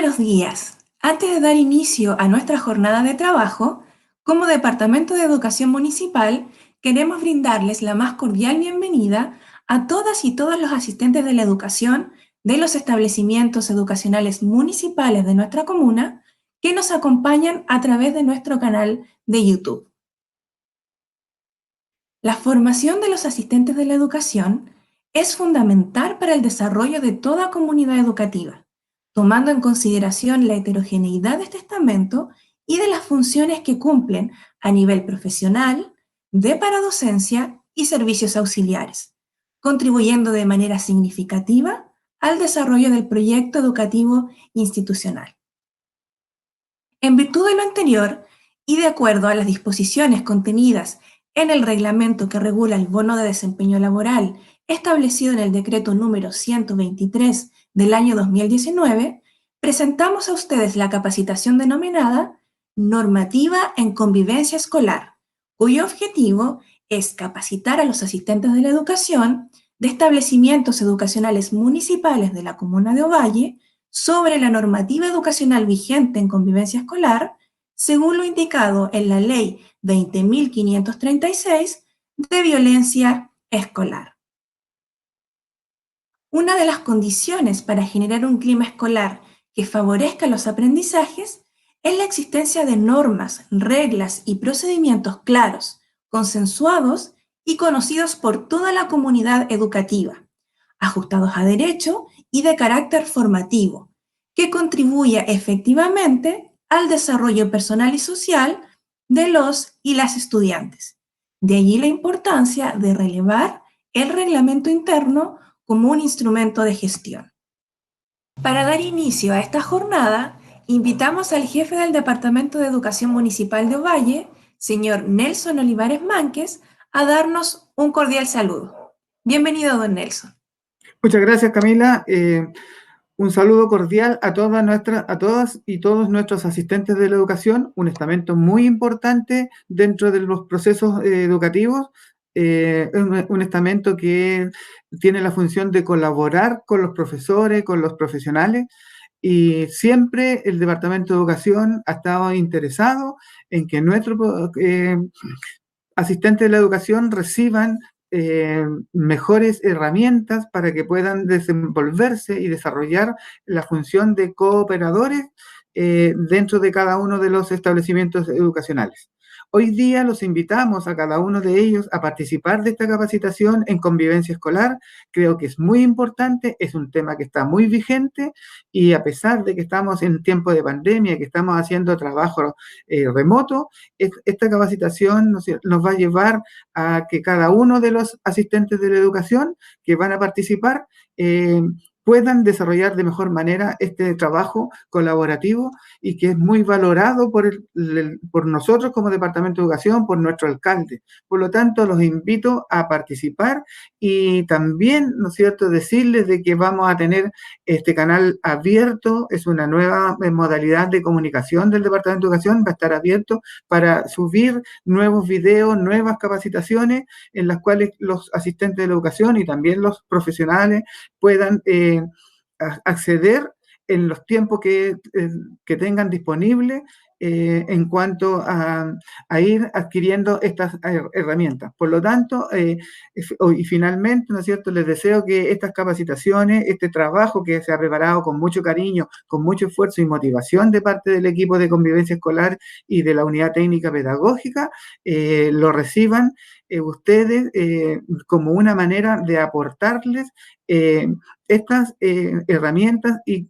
buenos días. Antes de dar inicio a nuestra jornada de trabajo, como Departamento de Educación Municipal, queremos brindarles la más cordial bienvenida a todas y todos los asistentes de la educación de los establecimientos educacionales municipales de nuestra comuna que nos acompañan a través de nuestro canal de YouTube. La formación de los asistentes de la educación es fundamental para el desarrollo de toda comunidad educativa, tomando en consideración la heterogeneidad de este estamento y de las funciones que cumplen a nivel profesional, de paradocencia y servicios auxiliares, contribuyendo de manera significativa al desarrollo del proyecto educativo institucional. En virtud de lo anterior, y de acuerdo a las disposiciones contenidas en el reglamento que regula el bono de desempeño laboral establecido en el decreto número 123 del año 2019, presentamos a ustedes la capacitación denominada Normativa en Convivencia Escolar, cuyo objetivo es capacitar a los asistentes de la educación de establecimientos educacionales municipales de la comuna de Ovalle sobre la normativa educacional vigente en convivencia escolar, según lo indicado en la Ley 20.536 de violencia escolar. Una de las condiciones para generar un clima escolar que favorezca los aprendizajes es la existencia de normas, reglas y procedimientos claros, consensuados y conocidos por toda la comunidad educativa, ajustados a derecho y de carácter formativo, que contribuya efectivamente al desarrollo personal y social de los y las estudiantes. De allí la importancia de relevar el reglamento interno como un instrumento de gestión. Para dar inicio a esta jornada, invitamos al jefe del Departamento de Educación Municipal de Ovalle, señor Nelson Olivares Mánquez, a darnos un cordial saludo. Bienvenido, don Nelson. Muchas gracias, Camila. Un saludo cordial a todas y todos nuestros asistentes de la educación, un estamento muy importante dentro de los procesos educativos, un estamento que tiene la función de colaborar con los profesores, con los profesionales, y siempre el Departamento de Educación ha estado interesado en que nuestros asistentes de la educación reciban mejores herramientas para que puedan desenvolverse y desarrollar la función de cooperadores dentro de cada uno de los establecimientos educacionales. Hoy día los invitamos a cada uno de ellos a participar de esta capacitación en convivencia escolar. Creo que es muy importante, es un tema que está muy vigente y a pesar de que estamos en tiempo de pandemia, que estamos haciendo trabajo remoto, esta capacitación nos va a llevar a que cada uno de los asistentes de la educación que van a participar puedan desarrollar de mejor manera este trabajo colaborativo y que es muy valorado por nosotros como Departamento de Educación, por nuestro alcalde. Por lo tanto, los invito a participar y también, ¿no es cierto?, decirles de que vamos a tener este canal abierto, es una nueva modalidad de comunicación del Departamento de Educación, va a estar abierto para subir nuevos videos, nuevas capacitaciones en las cuales los asistentes de la educación y también los profesionales puedan acceder en los tiempos que tengan disponibles en cuanto a ir adquiriendo estas herramientas. Por lo tanto, y finalmente, ¿no es cierto?, les deseo que estas capacitaciones, este trabajo que se ha preparado con mucho cariño, con mucho esfuerzo y motivación de parte del equipo de convivencia escolar y de la unidad técnica pedagógica, lo reciban ustedes como una manera de aportarles estas herramientas y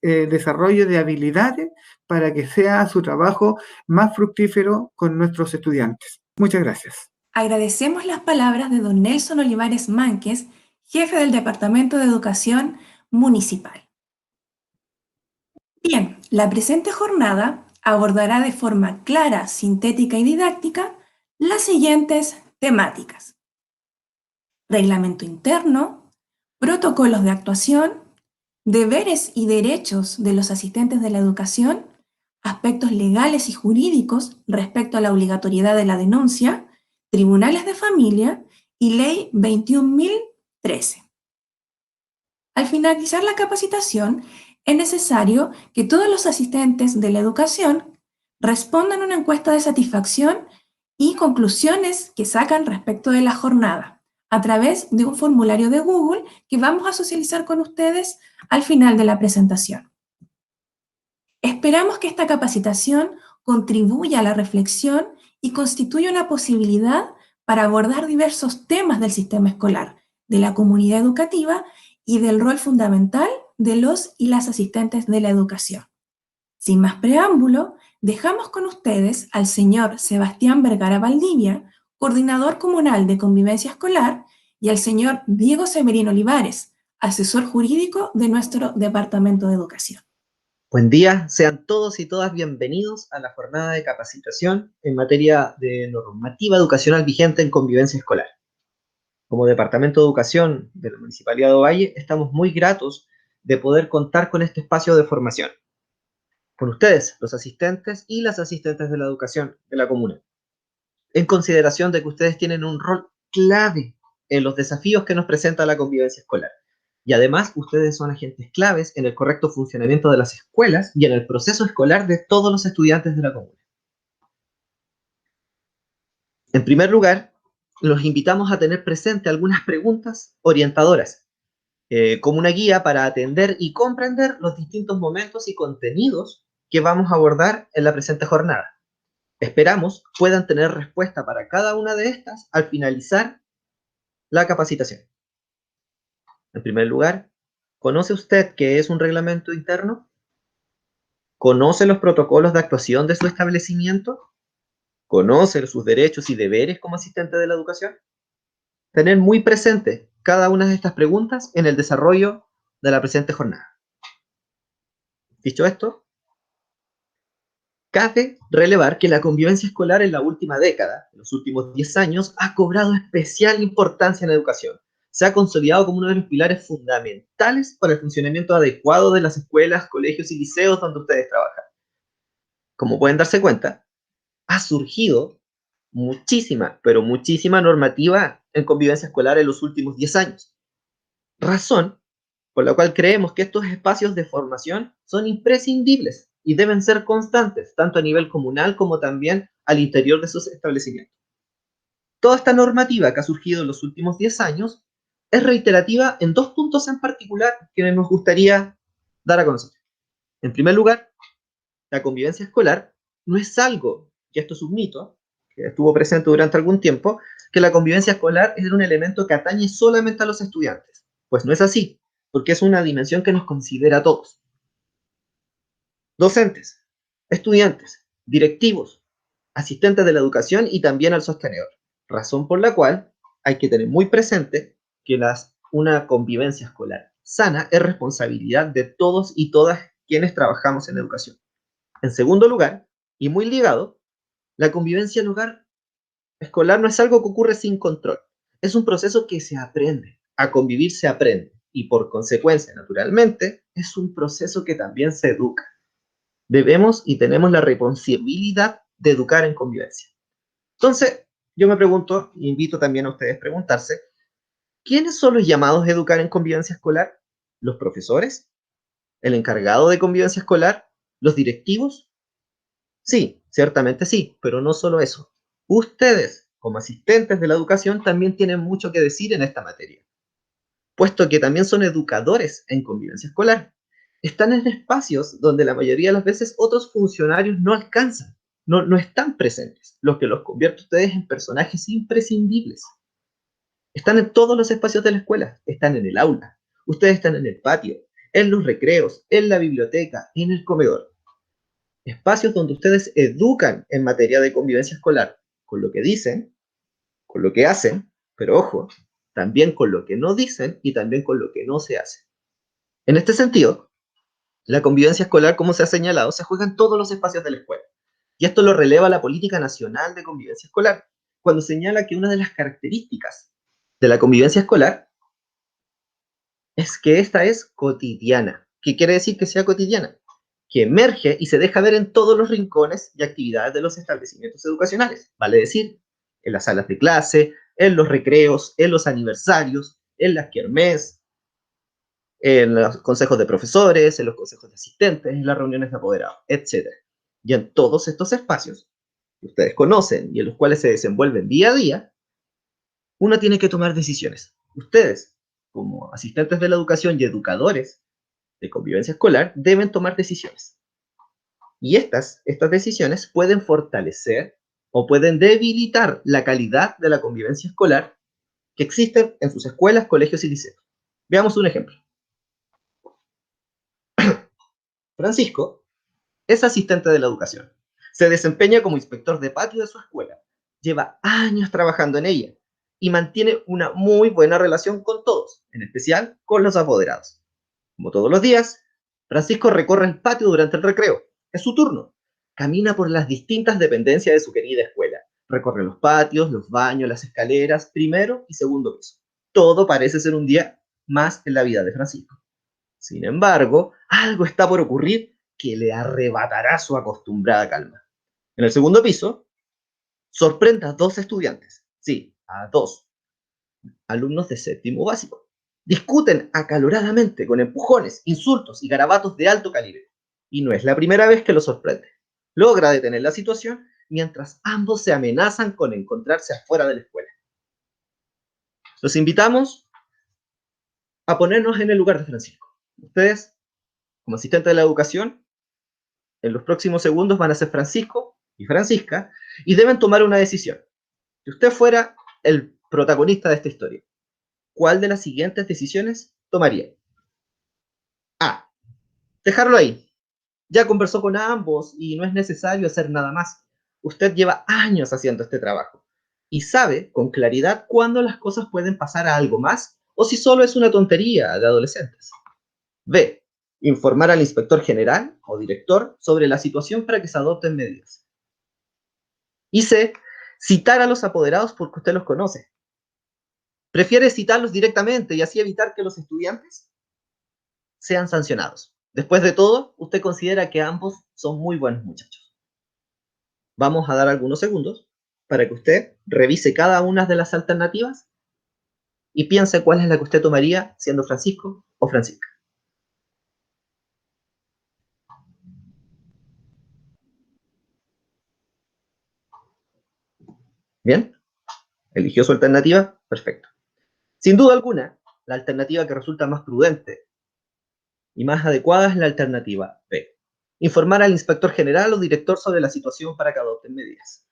desarrollo de habilidades para que sea su trabajo más fructífero con nuestros estudiantes. Muchas gracias. Agradecemos las palabras de don Nelson Olivares Mánquez, jefe del Departamento de Educación Municipal. Bien, la presente jornada abordará de forma clara, sintética y didáctica las siguientes temáticas: reglamento interno, protocolos de actuación, deberes y derechos de los asistentes de la educación, aspectos legales y jurídicos respecto a la obligatoriedad de la denuncia, tribunales de familia y Ley 21.013. Al finalizar la capacitación, es necesario que todos los asistentes de la educación respondan a una encuesta de satisfacción y conclusiones que sacan respecto de la jornada a través de un formulario de Google que vamos a socializar con ustedes al final de la presentación. Esperamos que esta capacitación contribuya a la reflexión y constituya una posibilidad para abordar diversos temas del sistema escolar, de la comunidad educativa y del rol fundamental de los y las asistentes de la educación. Sin más preámbulo, dejamos con ustedes al señor Sebastián Vergara Valdivia, coordinador comunal de convivencia escolar, y al señor Diego Severino Olivares, asesor jurídico de nuestro Departamento de Educación. Buen día, sean todos y todas bienvenidos a la jornada de capacitación en materia de normativa educacional vigente en convivencia escolar. Como Departamento de Educación de la Municipalidad de Ovalle, estamos muy gratos de poder contar con este espacio de formación. Con ustedes, los asistentes y las asistentes de la educación de la comuna. En consideración de que ustedes tienen un rol clave en los desafíos que nos presenta la convivencia escolar. Y además, ustedes son agentes claves en el correcto funcionamiento de las escuelas y en el proceso escolar de todos los estudiantes de la comuna. En primer lugar, los invitamos a tener presente algunas preguntas orientadoras, como una guía para atender y comprender los distintos momentos y contenidos que vamos a abordar en la presente jornada. Esperamos puedan tener respuesta para cada una de estas al finalizar la capacitación. En primer lugar, ¿conoce usted qué es un reglamento interno? ¿Conoce los protocolos de actuación de su establecimiento? ¿Conoce sus derechos y deberes como asistente de la educación? Tener muy presente cada una de estas preguntas en el desarrollo de la presente jornada. Dicho esto, cabe relevar que la convivencia escolar en la última década, en los últimos 10 años, ha cobrado especial importancia en la educación. Se ha consolidado como uno de los pilares fundamentales para el funcionamiento adecuado de las escuelas, colegios y liceos donde ustedes trabajan. Como pueden darse cuenta, ha surgido muchísima, pero muchísima normativa en convivencia escolar en los últimos 10 años. Razón por la cual creemos que estos espacios de formación son imprescindibles y deben ser constantes, tanto a nivel comunal como también al interior de sus establecimientos. Toda esta normativa que ha surgido en los últimos 10 años es reiterativa en dos puntos en particular que nos gustaría dar a conocer. En primer lugar, la convivencia escolar no es algo, y esto es un mito, que estuvo presente durante algún tiempo, que la convivencia escolar es un elemento que atañe solamente a los estudiantes. Pues no es así, porque es una dimensión que nos considera a todos. Docentes, estudiantes, directivos, asistentes de la educación y también al sostenedor. Razón por la cual hay que tener muy presente que una convivencia escolar sana es responsabilidad de todos y todas quienes trabajamos en educación. En segundo lugar, y muy ligado, la convivencia en hogar escolar no es algo que ocurre sin control. Es un proceso que se aprende. A convivir se aprende. Y por consecuencia, naturalmente, es un proceso que también se educa. Debemos y tenemos la responsabilidad de educar en convivencia. Entonces, yo me pregunto, e invito también a ustedes a preguntarse, ¿quiénes son los llamados a educar en convivencia escolar? ¿Los profesores? ¿El encargado de convivencia escolar? ¿Los directivos? Sí, ciertamente sí, pero no solo eso. Ustedes, como asistentes de la educación, también tienen mucho que decir en esta materia, puesto que también son educadores en convivencia escolar. Están en espacios donde la mayoría de las veces otros funcionarios no alcanzan, no están presentes, lo que los convierte a ustedes en personajes imprescindibles. Están en todos los espacios de la escuela, están en el aula, ustedes están en el patio, en los recreos, en la biblioteca, en el comedor. Espacios donde ustedes educan en materia de convivencia escolar, con lo que dicen, con lo que hacen, pero ojo, también con lo que no dicen y también con lo que no se hace. En este sentido, la convivencia escolar, como se ha señalado, se juega en todos los espacios de la escuela. Y esto lo releva la Política Nacional de Convivencia Escolar, cuando señala que una de las características de la convivencia escolar es que esta es cotidiana. ¿Qué quiere decir que sea cotidiana? Que emerge y se deja ver en todos los rincones y actividades de los establecimientos educacionales. Vale decir, en las salas de clase, en los recreos, en los aniversarios, en las kermés, en los consejos de profesores, en los consejos de asistentes, en las reuniones de apoderados, etc. Y en todos estos espacios que ustedes conocen y en los cuales se desenvuelven día a día, uno tiene que tomar decisiones. Ustedes, como asistentes de la educación y educadores de convivencia escolar, deben tomar decisiones. Y estas decisiones pueden fortalecer o pueden debilitar la calidad de la convivencia escolar que existe en sus escuelas, colegios y liceos. Veamos un ejemplo. Francisco es asistente de la educación. Se desempeña como inspector de patio de su escuela. Lleva años trabajando en ella y mantiene una muy buena relación con todos, en especial con los apoderados. Como todos los días, Francisco recorre el patio durante el recreo. Es su turno. Camina por las distintas dependencias de su querida escuela. Recorre los patios, los baños, las escaleras, primero y segundo piso. Todo parece ser un día más en la vida de Francisco. Sin embargo, algo está por ocurrir que le arrebatará su acostumbrada calma. En el segundo piso, sorprende a dos estudiantes. Sí, a dos alumnos de séptimo básico. Discuten acaloradamente con empujones, insultos y garabatos de alto calibre. Y no es la primera vez que lo sorprende. Logra detener la situación mientras ambos se amenazan con encontrarse afuera de la escuela. Los invitamos a ponernos en el lugar de Francisco. Ustedes, como asistentes de la educación, en los próximos segundos van a ser Francisco y Francisca y deben tomar una decisión. Si usted fuera el protagonista de esta historia, ¿cuál de las siguientes decisiones tomaría? A. Dejarlo ahí. Ya conversó con ambos y no es necesario hacer nada más. Usted lleva años haciendo este trabajo y sabe con claridad cuándo las cosas pueden pasar a algo más o si solo es una tontería de adolescentes. B. Informar al inspector general o director sobre la situación para que se adopten medidas. Y C. Citar a los apoderados porque usted los conoce. Prefiere citarlos directamente y así evitar que los estudiantes sean sancionados. Después de todo, usted considera que ambos son muy buenos muchachos. Vamos a dar algunos segundos para que usted revise cada una de las alternativas y piense cuál es la que usted tomaría siendo Francisco o Francisca. ¿Bien? ¿Eligió su alternativa? Perfecto. Sin duda alguna, la alternativa que resulta más prudente y más adecuada es la alternativa B. Informar al inspector general o director sobre la situación para que adopten medidas.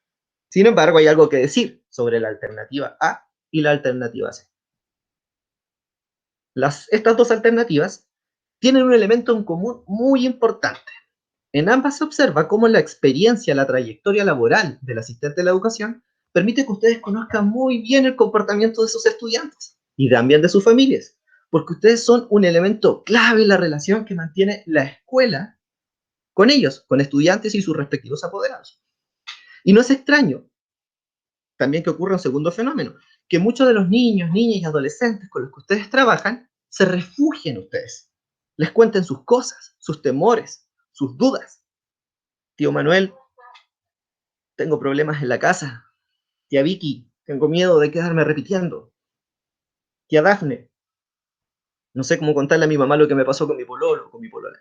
Sin embargo, hay algo que decir sobre la alternativa A y la alternativa C. Estas dos alternativas tienen un elemento en común muy importante. En ambas se observa cómo la experiencia, la trayectoria laboral del asistente de la educación permite que ustedes conozcan muy bien el comportamiento de sus estudiantes y también de sus familias, porque ustedes son un elemento clave en la relación que mantiene la escuela con ellos, con estudiantes y sus respectivos apoderados. Y no es extraño también que ocurra un segundo fenómeno, que muchos de los niños, niñas y adolescentes con los que ustedes trabajan se refugien en ustedes, les cuenten sus cosas, sus temores, sus dudas. Tío Manuel, tengo problemas en la casa. Tía Vicky, tengo miedo de quedarme repitiendo. Tía Dafne, no sé cómo contarle a mi mamá lo que me pasó con mi pololo o con mi polola.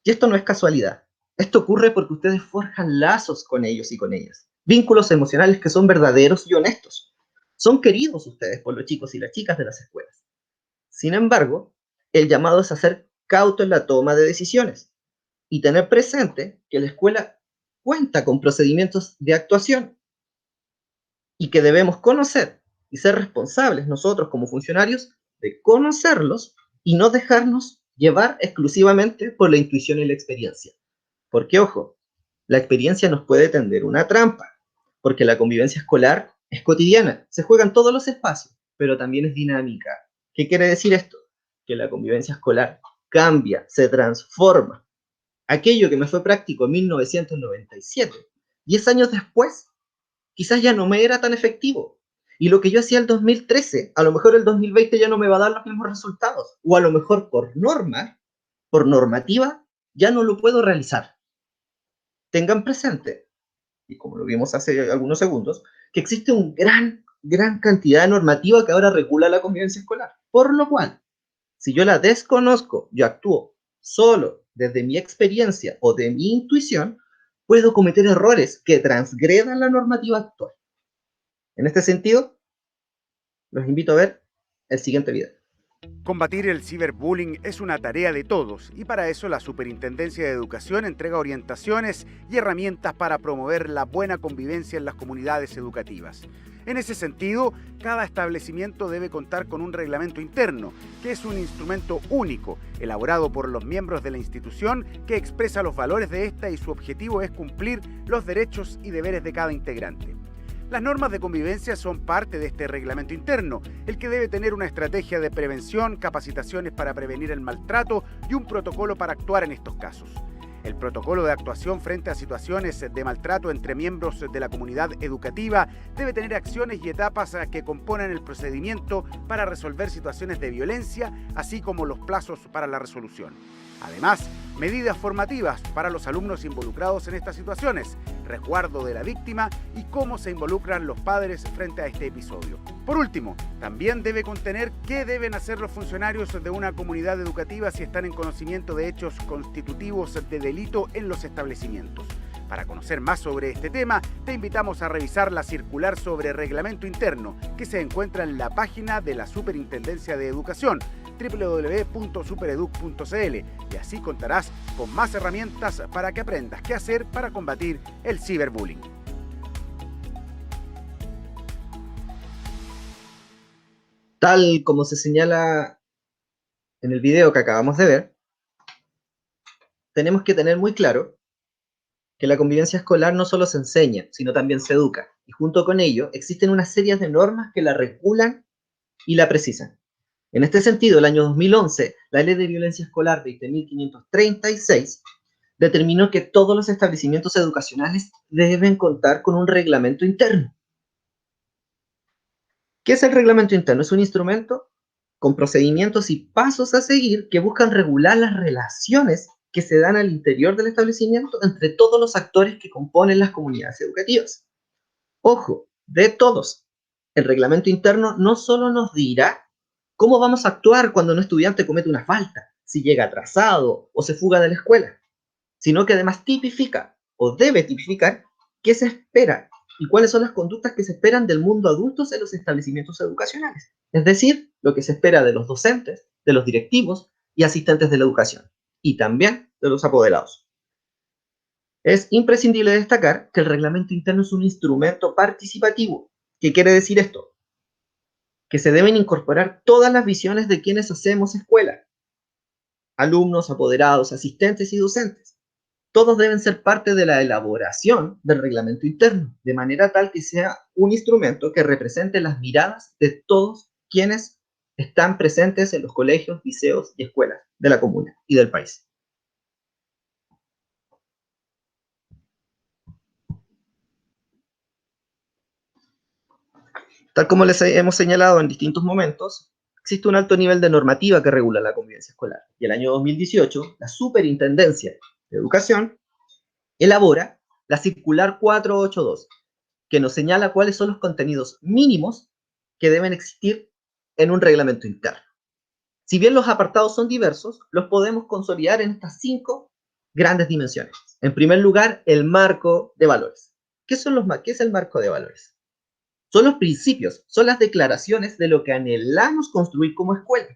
Y esto no es casualidad. Esto ocurre porque ustedes forjan lazos con ellos y con ellas. Vínculos emocionales que son verdaderos y honestos. Son queridos ustedes por los chicos y las chicas de las escuelas. Sin embargo, el llamado es a ser cauto en la toma de decisiones y tener presente que la escuela cuenta con procedimientos de actuación y que debemos conocer y ser responsables nosotros como funcionarios de conocerlos y no dejarnos llevar exclusivamente por la intuición y la experiencia. Porque, ojo, la experiencia nos puede tender una trampa, porque la convivencia escolar es cotidiana, se juega en todos los espacios, pero también es dinámica. ¿Qué quiere decir esto? Que la convivencia escolar cambia, se transforma. Aquello que me fue práctico en 1997, 10 años después, quizás ya no me era tan efectivo. Y lo que yo hacía el 2013, a lo mejor el 2020 ya no me va a dar los mismos resultados. O a lo mejor por norma, por normativa, ya no lo puedo realizar. Tengan presente, y como lo vimos hace algunos segundos, que existe una gran cantidad de normativa que ahora regula la convivencia escolar. Por lo cual, Si yo la desconozco, yo actúo solo desde mi experiencia o de mi intuición, puedo cometer errores que transgredan la normativa actual. En este sentido, los invito a ver el siguiente video. Combatir el ciberbullying es una tarea de todos y para eso la Superintendencia de Educación entrega orientaciones y herramientas para promover la buena convivencia en las comunidades educativas. En ese sentido, cada establecimiento debe contar con un reglamento interno, que es un instrumento único, elaborado por los miembros de la institución, que expresa los valores de esta y su objetivo es cumplir los derechos y deberes de cada integrante. Las normas de convivencia son parte de este reglamento interno, el que debe tener una estrategia de prevención, capacitaciones para prevenir el maltrato y un protocolo para actuar en estos casos. El protocolo de actuación frente a situaciones de maltrato entre miembros de la comunidad educativa debe tener acciones y etapas que componen el procedimiento para resolver situaciones de violencia, así como los plazos para la resolución. Además, medidas formativas para los alumnos involucrados en estas situaciones, resguardo de la víctima y cómo se involucran los padres frente a este episodio. Por último, también debe contener qué deben hacer los funcionarios de una comunidad educativa si están en conocimiento de hechos constitutivos de delito en los establecimientos. Para conocer más sobre este tema, te invitamos a revisar la circular sobre reglamento interno que se encuentra en la página de la Superintendencia de Educación, www.supereduc.cl, y así contarás con más herramientas para que aprendas qué hacer para combatir el ciberbullying. Tal como se señala en el video que acabamos de ver, tenemos que tener muy claro que la convivencia escolar no solo se enseña, sino también se educa. Y junto con ello existen una serie de normas que la regulan y la precisan. En este sentido, el año 2011, la Ley de Violencia Escolar 20.536 determinó que todos los establecimientos educacionales deben contar con un reglamento interno. ¿Qué es el reglamento interno? Es un instrumento con procedimientos y pasos a seguir que buscan regular las relaciones que se dan al interior del establecimiento entre todos los actores que componen las comunidades educativas. Ojo, de todos. El reglamento interno no solo nos dirá cómo vamos a actuar cuando un estudiante comete una falta, si llega atrasado o se fuga de la escuela, sino que además tipifica o debe tipificar qué se espera y cuáles son las conductas que se esperan del mundo adulto en los establecimientos educacionales. Es decir, lo que se espera de los docentes, de los directivos y asistentes de la educación, y también de los apoderados. Es imprescindible destacar que el reglamento interno es un instrumento participativo. ¿Qué quiere decir esto? Que se deben incorporar todas las visiones de quienes hacemos escuela, alumnos, apoderados, asistentes y docentes. Todos deben ser parte de la elaboración del reglamento interno, de manera tal que sea un instrumento que represente las miradas de todos quienes están presentes en los colegios, liceos y escuelas de la comuna y del país. Tal como les hemos señalado en distintos momentos, existe un alto nivel de normativa que regula la convivencia escolar. Y el año 2018, la Superintendencia de Educación elabora la Circular 482, que nos señala cuáles son los contenidos mínimos que deben existir en un reglamento interno. Si bien los apartados son diversos, los podemos consolidar en estas 5 grandes dimensiones. En primer lugar, el marco de valores. ¿Qué es el marco de valores? Son los principios, son las declaraciones de lo que anhelamos construir como escuela.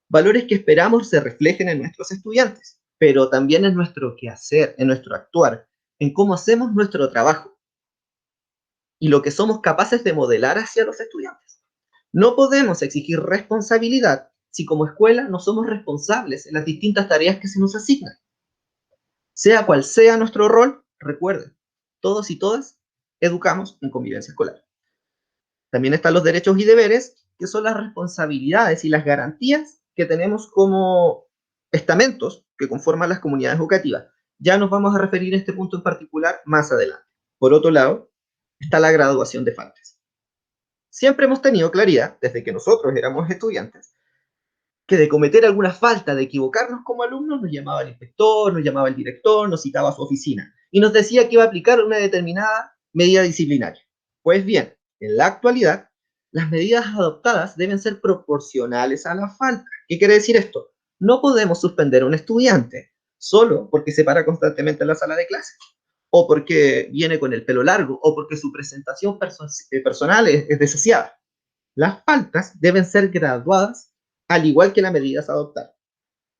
Valores que esperamos se reflejen en nuestros estudiantes, pero también en nuestro quehacer, en nuestro actuar, en cómo hacemos nuestro trabajo y lo que somos capaces de modelar hacia los estudiantes. No podemos exigir responsabilidad si como escuela no somos responsables en las distintas tareas que se nos asignan. Sea cual sea nuestro rol, recuerden, todos y todas educamos en convivencia escolar. También están los derechos y deberes, que son las responsabilidades y las garantías que tenemos como estamentos que conforman las comunidades educativas. Ya nos vamos a referir a este punto en particular más adelante. Por otro lado, está la graduación de faltas. Siempre hemos tenido claridad, desde que nosotros éramos estudiantes, que de cometer alguna falta, de equivocarnos como alumnos, nos llamaba el inspector, nos llamaba el director, nos citaba a su oficina y nos decía que iba a aplicar una determinada medida disciplinaria. Pues bien, en la actualidad, las medidas adoptadas deben ser proporcionales a la falta. ¿Qué quiere decir esto? No podemos suspender a un estudiante solo porque se para constantemente en la sala de clases, o porque viene con el pelo largo, o porque su presentación personal es desaseada. Las faltas deben ser graduadas al igual que las medidas a adoptar.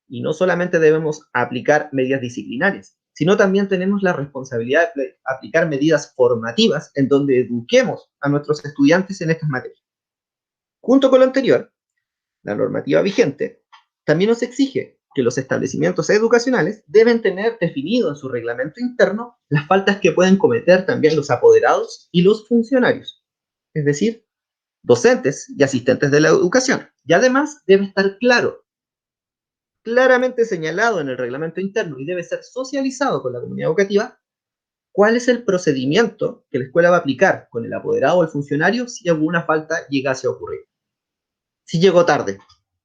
Y no solamente debemos aplicar medidas disciplinarias, sino también tenemos la responsabilidad de aplicar medidas formativas en donde eduquemos a nuestros estudiantes en estas materias. Junto con lo anterior, la normativa vigente también nos exige que los establecimientos educacionales deben tener definido en su reglamento interno las faltas que pueden cometer también los apoderados y los funcionarios, es decir, docentes y asistentes de la educación. Y además debe estar claramente señalado en el reglamento interno y debe ser socializado con la comunidad educativa cuál es el procedimiento que la escuela va a aplicar con el apoderado o el funcionario si alguna falta llegase a ocurrir. Si llego tarde,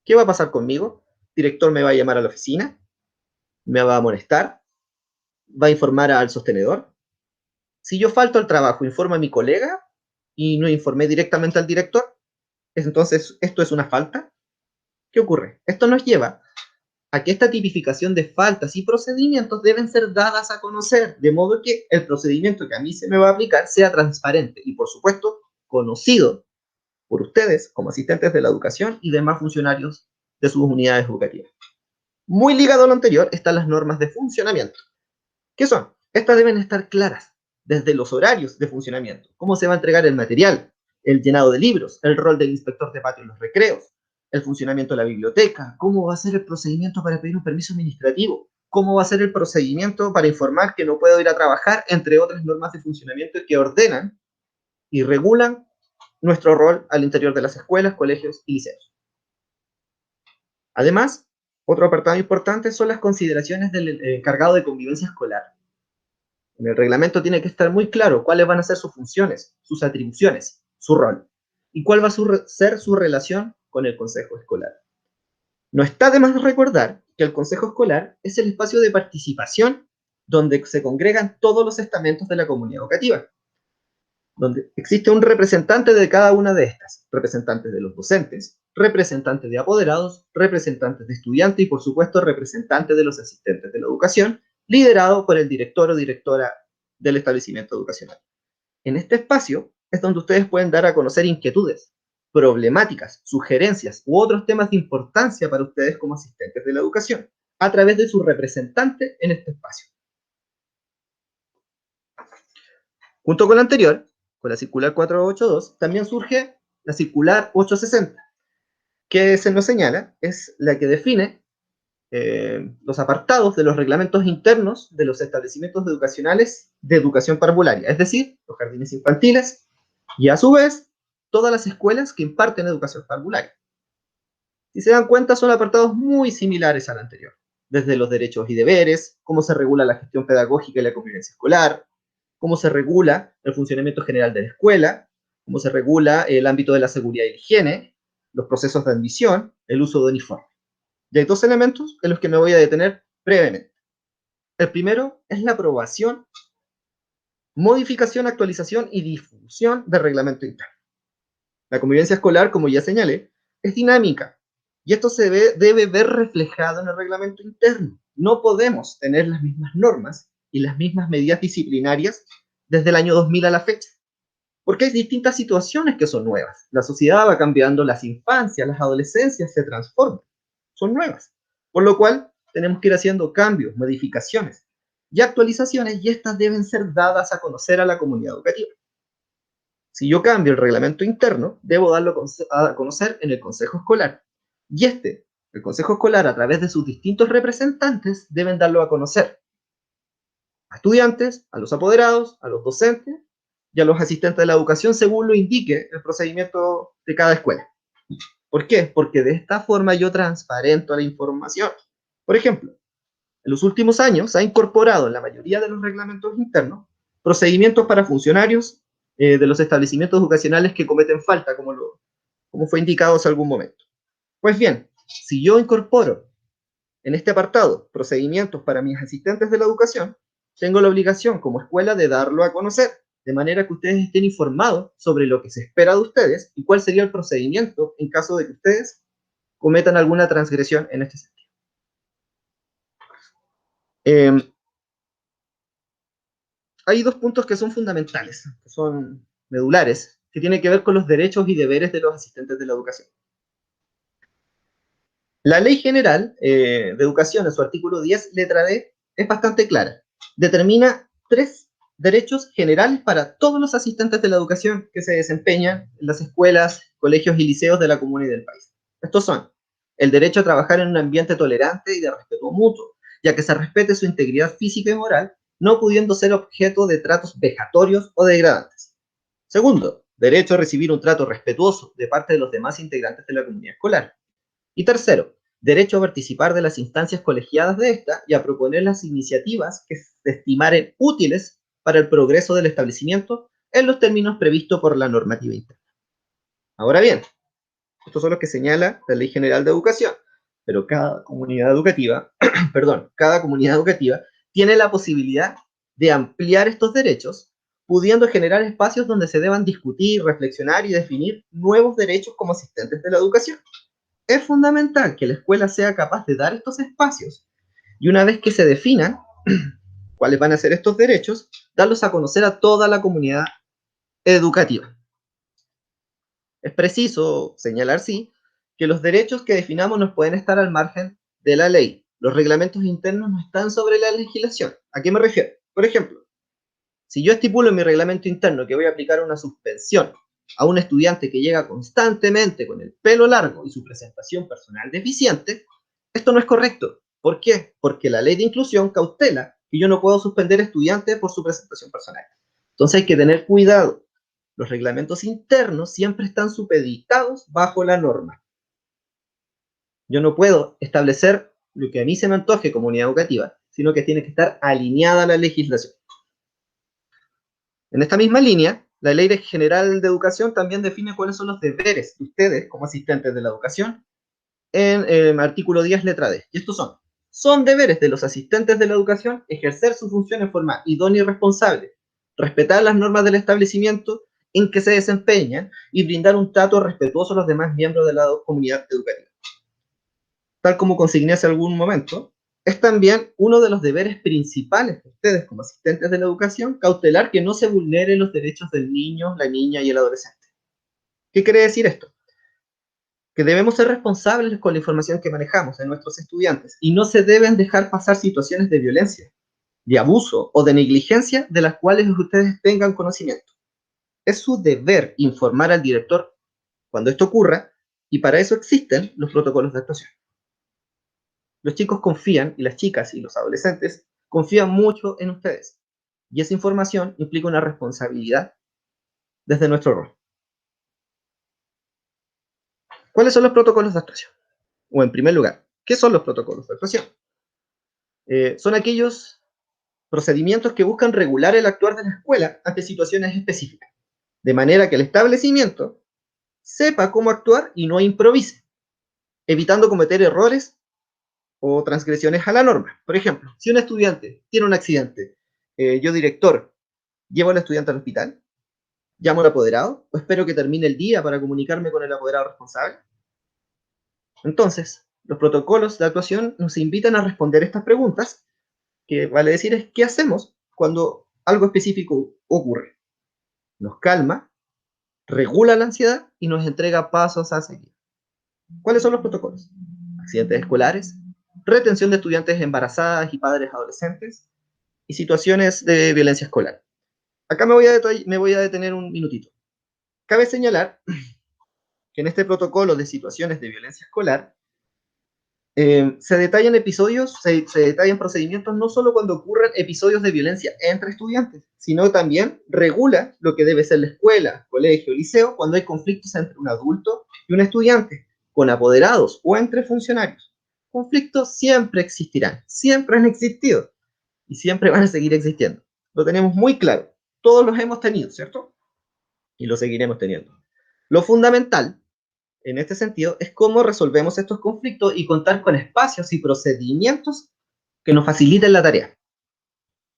¿qué va a pasar conmigo? ¿El director me va a llamar a la oficina? ¿Me va a molestar? ¿Va a informar al sostenedor? Si yo falto al trabajo, ¿informo a mi colega y no informé directamente al director? Entonces, ¿esto es una falta? ¿Qué ocurre? Esto nos lleva a que esta tipificación de faltas y procedimientos deben ser dadas a conocer, de modo que el procedimiento que a mí se me va a aplicar sea transparente y, por supuesto, conocido por ustedes como asistentes de la educación y demás funcionarios de sus unidades educativas. Muy ligado a lo anterior están las normas de funcionamiento. ¿Qué son? Estas deben estar claras, desde los horarios de funcionamiento, cómo se va a entregar el material, el llenado de libros, el rol del inspector de patio en los recreos, el funcionamiento de la biblioteca, cómo va a ser el procedimiento para pedir un permiso administrativo, cómo va a ser el procedimiento para informar que no puedo ir a trabajar, entre otras normas de funcionamiento que ordenan y regulan nuestro rol al interior de las escuelas, colegios y liceos. Además, otro apartado importante son las consideraciones del encargado de convivencia escolar. En el reglamento tiene que estar muy claro cuáles van a ser sus funciones, sus atribuciones, su rol, y cuál va a ser su relación con el consejo escolar. No está de más recordar que el consejo escolar es el espacio de participación donde se congregan todos los estamentos de la comunidad educativa, donde existe un representante de cada una de estas, representantes de los docentes, representantes de apoderados, representantes de estudiantes y, por supuesto, representantes de los asistentes de la educación, liderado por el director o directora del establecimiento educacional. En este espacio es donde ustedes pueden dar a conocer inquietudes, problemáticas, sugerencias u otros temas de importancia para ustedes como asistentes de la educación, a través de su representante en este espacio. Junto con lo anterior, con la circular 482, también surge la circular 860, que se nos señala, es la que define los apartados de los reglamentos internos de los establecimientos educacionales de educación parvularia, es decir, los jardines infantiles y a su vez todas las escuelas que imparten educación parvularia. Si se dan cuenta, son apartados muy similares al anterior, desde los derechos y deberes, cómo se regula la gestión pedagógica y la convivencia escolar, cómo se regula el funcionamiento general de la escuela, cómo se regula el ámbito de la seguridad y la higiene, los procesos de admisión, el uso de uniforme. Y hay dos elementos en los que me voy a detener brevemente. El primero es la aprobación, modificación, actualización y difusión del reglamento interno. La convivencia escolar, como ya señalé, es dinámica y esto se debe ver reflejado en el reglamento interno. No podemos tener las mismas normas y las mismas medidas disciplinarias desde el año 2000 a la fecha, porque hay distintas situaciones que son nuevas. La sociedad va cambiando, las infancias, las adolescencias se transforman, son nuevas, por lo cual tenemos que ir haciendo cambios, modificaciones y actualizaciones, y estas deben ser dadas a conocer a la comunidad educativa. Si yo cambio el reglamento interno, debo darlo a conocer en el consejo escolar, y el consejo escolar, a través de sus distintos representantes, deben darlo a conocer a estudiantes, a los apoderados, a los docentes y a los asistentes de la educación, según lo indique el procedimiento de cada escuela. ¿Por qué? Porque de esta forma yo transparento la información. Por ejemplo, en los últimos años se ha incorporado en la mayoría de los reglamentos internos procedimientos para funcionarios de los establecimientos educacionales que cometen falta, como fue indicado hace algún momento. Pues bien, si yo incorporo en este apartado procedimientos para mis asistentes de la educación, tengo la obligación como escuela de darlo a conocer, de manera que ustedes estén informados sobre lo que se espera de ustedes y cuál sería el procedimiento en caso de que ustedes cometan alguna transgresión en este sentido. Hay dos puntos que son fundamentales, que son medulares, que tienen que ver con los derechos y deberes de los asistentes de la educación. La Ley General de Educación, en su artículo 10, letra D, es bastante clara. Determina 3 derechos generales para todos los asistentes de la educación que se desempeñan en las escuelas, colegios y liceos de la comuna y del país. Estos son: el derecho a trabajar en un ambiente tolerante y de respeto mutuo, ya que se respete su integridad física y moral, no pudiendo ser objeto de tratos vejatorios o degradantes. Segundo, derecho a recibir un trato respetuoso de parte de los demás integrantes de la comunidad escolar. Y tercero, derecho a participar de las instancias colegiadas de esta y a proponer las iniciativas que se estimaren útiles para el progreso del establecimiento en los términos previstos por la normativa interna. Ahora bien, estos son los que señala la Ley General de Educación, pero cada comunidad educativa, cada comunidad educativa tiene la posibilidad de ampliar estos derechos, pudiendo generar espacios donde se deban discutir, reflexionar y definir nuevos derechos como asistentes de la educación. Es fundamental que la escuela sea capaz de dar estos espacios y una vez que se definan cuáles van a ser estos derechos, darlos a conocer a toda la comunidad educativa. Es preciso señalar, sí, que los derechos que definamos no pueden estar al margen de la ley. Los reglamentos internos no están sobre la legislación. ¿A qué me refiero? Por ejemplo, si yo estipulo en mi reglamento interno que voy a aplicar una suspensión a un estudiante que llega constantemente con el pelo largo y su presentación personal deficiente, esto no es correcto. ¿Por qué? Porque la ley de inclusión cautela que yo no puedo suspender estudiantes por su presentación personal. Entonces hay que tener cuidado. Los reglamentos internos siempre están supeditados bajo la norma. Yo no puedo establecer lo que a mí se me antoje como unidad educativa, sino que tiene que estar alineada a la legislación. En esta misma línea, la Ley General de Educación también define cuáles son los deberes de ustedes como asistentes de la educación en el artículo 10, letra D. Y estos son deberes de los asistentes de la educación ejercer su función en forma idónea y responsable, respetar las normas del establecimiento en que se desempeñan y brindar un trato respetuoso a los demás miembros de la comunidad educativa. Tal como consigné hace algún momento, es también uno de los deberes principales de ustedes como asistentes de la educación cautelar que no se vulneren los derechos del niño, la niña y el adolescente. ¿Qué quiere decir esto? Que debemos ser responsables con la información que manejamos de nuestros estudiantes y no se deben dejar pasar situaciones de violencia, de abuso o de negligencia de las cuales ustedes tengan conocimiento. Es su deber informar al director cuando esto ocurra y para eso existen los protocolos de actuación. Los chicos confían, y las chicas y los adolescentes confían mucho en ustedes. Y esa información implica una responsabilidad desde nuestro rol. ¿Cuáles son los protocolos de actuación? O en primer lugar, ¿qué son los protocolos de actuación? Son aquellos procedimientos que buscan regular el actuar de la escuela ante situaciones específicas, de manera que el establecimiento sepa cómo actuar y no improvise, evitando cometer errores o transgresiones a la norma. Por ejemplo, si un estudiante tiene un accidente, yo director, ¿llevo al estudiante al hospital? ¿Llamo al apoderado? ¿O espero que termine el día para comunicarme con el apoderado responsable? Entonces, los protocolos de actuación nos invitan a responder estas preguntas, que vale decir es ¿qué hacemos cuando algo específico ocurre? Nos calma, regula la ansiedad y nos entrega pasos a seguir. ¿Cuáles son los protocolos? Accidentes escolares, retención de estudiantes embarazadas y padres adolescentes y situaciones de violencia escolar. Acá me voy a detener un minutito. Cabe señalar que en este protocolo de situaciones de violencia escolar se detallan episodios, se detallan procedimientos no solo cuando ocurren episodios de violencia entre estudiantes, sino también regula lo que debe ser la escuela, colegio, liceo, cuando hay conflictos entre un adulto y un estudiante, con apoderados o entre funcionarios. Conflictos siempre existirán, siempre han existido y siempre van a seguir existiendo. Lo tenemos muy claro. Todos los hemos tenido, ¿cierto? Y lo seguiremos teniendo. Lo fundamental en este sentido es cómo resolvemos estos conflictos y contar con espacios y procedimientos que nos faciliten la tarea.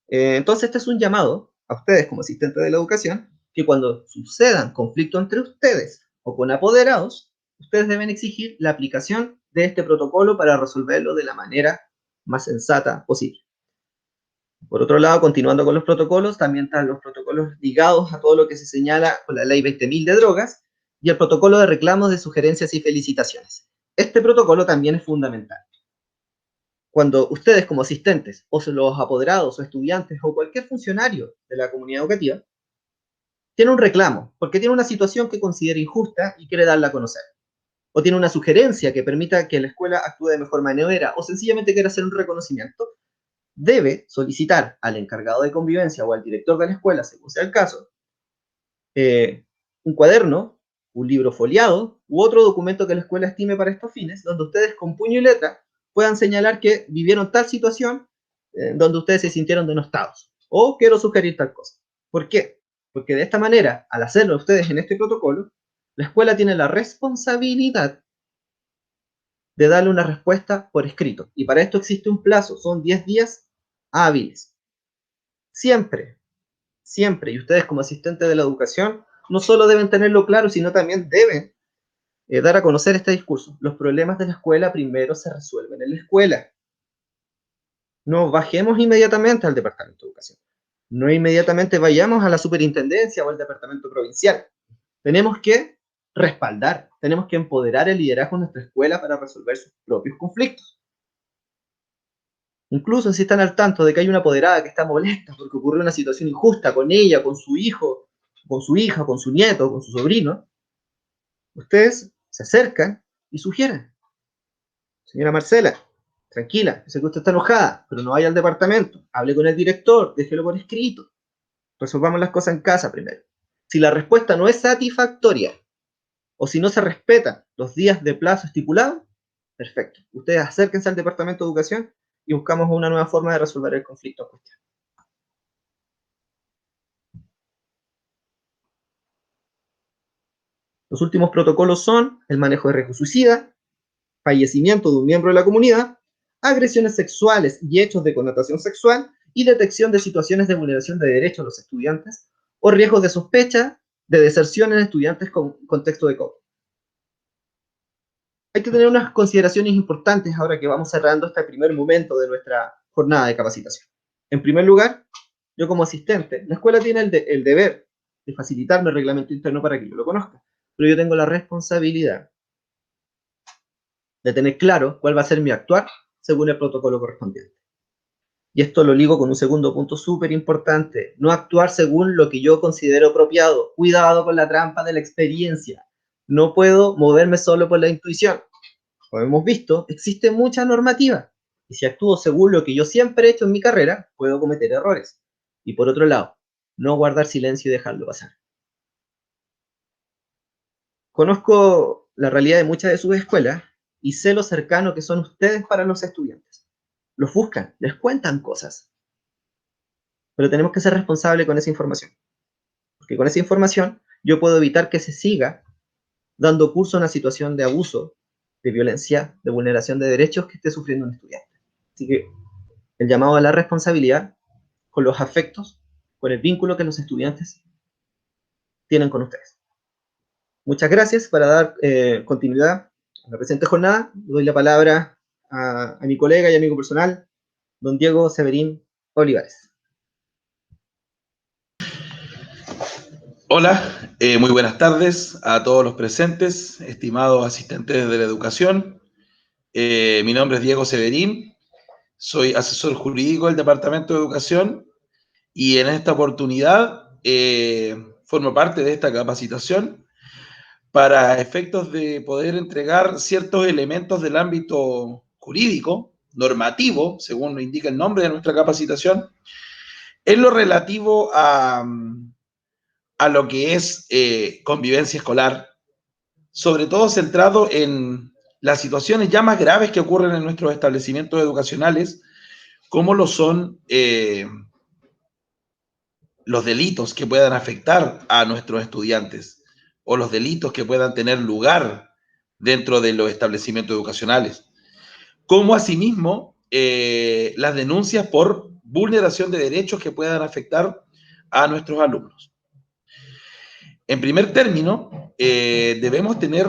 Entonces, este es un llamado a ustedes como asistentes de la educación, que cuando sucedan conflictos entre ustedes o con apoderados, ustedes deben exigir la aplicación de este protocolo para resolverlo de la manera más sensata posible. Por otro lado, continuando con los protocolos, también están los protocolos ligados a todo lo que se señala con la ley 20.000 de drogas y el protocolo de reclamos de sugerencias y felicitaciones. Este protocolo también es fundamental. Cuando ustedes como asistentes, o los apoderados, o estudiantes, o cualquier funcionario de la comunidad educativa, tiene un reclamo, porque tiene una situación que considera injusta y quiere darla a conocer, o tiene una sugerencia que permita que la escuela actúe de mejor manera, o sencillamente quiere hacer un reconocimiento, debe solicitar al encargado de convivencia o al director de la escuela, según sea el caso, un cuaderno, un libro foliado u otro documento que la escuela estime para estos fines, donde ustedes con puño y letra puedan señalar que vivieron tal situación donde ustedes se sintieron denostados, o quiero sugerir tal cosa. ¿Por qué? Porque de esta manera, al hacerlo ustedes en este protocolo, la escuela tiene la responsabilidad de darle una respuesta por escrito. Y para esto existe un plazo, son 10 días hábiles. Siempre, y ustedes como asistentes de la educación, no solo deben tenerlo claro, sino también deben dar a conocer este discurso. Los problemas de la escuela primero se resuelven en la escuela. No bajemos inmediatamente al departamento de educación. No inmediatamente vayamos a la superintendencia o al departamento provincial. Tenemos que respaldar, tenemos que empoderar el liderazgo de nuestra escuela para resolver sus propios conflictos. Incluso si están al tanto de que hay una apoderada que está molesta porque ocurrió una situación injusta con ella, con su hijo, con su hija, con su nieto, con su sobrino, ustedes se acercan y sugieren: señora Marcela, tranquila, sé que usted está enojada, pero no vaya al departamento, hable con el director, déjelo por escrito, resolvamos las cosas en casa primero. Si la respuesta no es satisfactoria, o si no se respetan los días de plazo estipulado, perfecto, ustedes acérquense al departamento de educación y buscamos una nueva forma de resolver el conflicto en cuestión. Los últimos protocolos son el manejo de riesgo suicida, fallecimiento de un miembro de la comunidad, agresiones sexuales y hechos de connotación sexual y detección de situaciones de vulneración de derechos a los estudiantes o riesgos de sospecha de deserción en estudiantes con contexto de COVID. Hay que tener unas consideraciones importantes ahora que vamos cerrando este primer momento de nuestra jornada de capacitación. En primer lugar, yo como asistente, la escuela tiene el deber de facilitarme el reglamento interno para que yo lo conozca, pero yo tengo la responsabilidad de tener claro cuál va a ser mi actuar según el protocolo correspondiente. Y esto lo ligo con un segundo punto súper importante: no actuar según lo que yo considero apropiado. Cuidado con la trampa de la experiencia. No puedo moverme solo por la intuición. Como hemos visto, existe mucha normativa, y si actúo según lo que yo siempre he hecho en mi carrera, puedo cometer errores. Y por otro lado, no guardar silencio y dejarlo pasar. Conozco la realidad de muchas de sus escuelas y sé lo cercano que son ustedes para los estudiantes. Los buscan, les cuentan cosas. Pero tenemos que ser responsables con esa información. Porque con esa información yo puedo evitar que se siga dando curso a una situación de abuso, de violencia, de vulneración de derechos que esté sufriendo un estudiante. Así que el llamado a la responsabilidad con los afectos, con el vínculo que los estudiantes tienen con ustedes. Muchas gracias. Para dar continuidad a la presente jornada, doy la palabra a mi colega y amigo personal, don Diego Severín Olivares. Hola, muy buenas tardes a todos los presentes, estimados asistentes de la educación. Mi nombre es Diego Severín, soy asesor jurídico del Departamento de Educación y en esta oportunidad formo parte de esta capacitación para efectos de poder entregar ciertos elementos del ámbito jurídico, normativo, según lo indica el nombre de nuestra capacitación, en lo relativo a lo que es convivencia escolar, sobre todo centrado en las situaciones ya más graves que ocurren en nuestros establecimientos educacionales, como lo son los delitos que puedan afectar a nuestros estudiantes o los delitos que puedan tener lugar dentro de los establecimientos educacionales, como asimismo las denuncias por vulneración de derechos que puedan afectar a nuestros alumnos. En primer término, debemos tener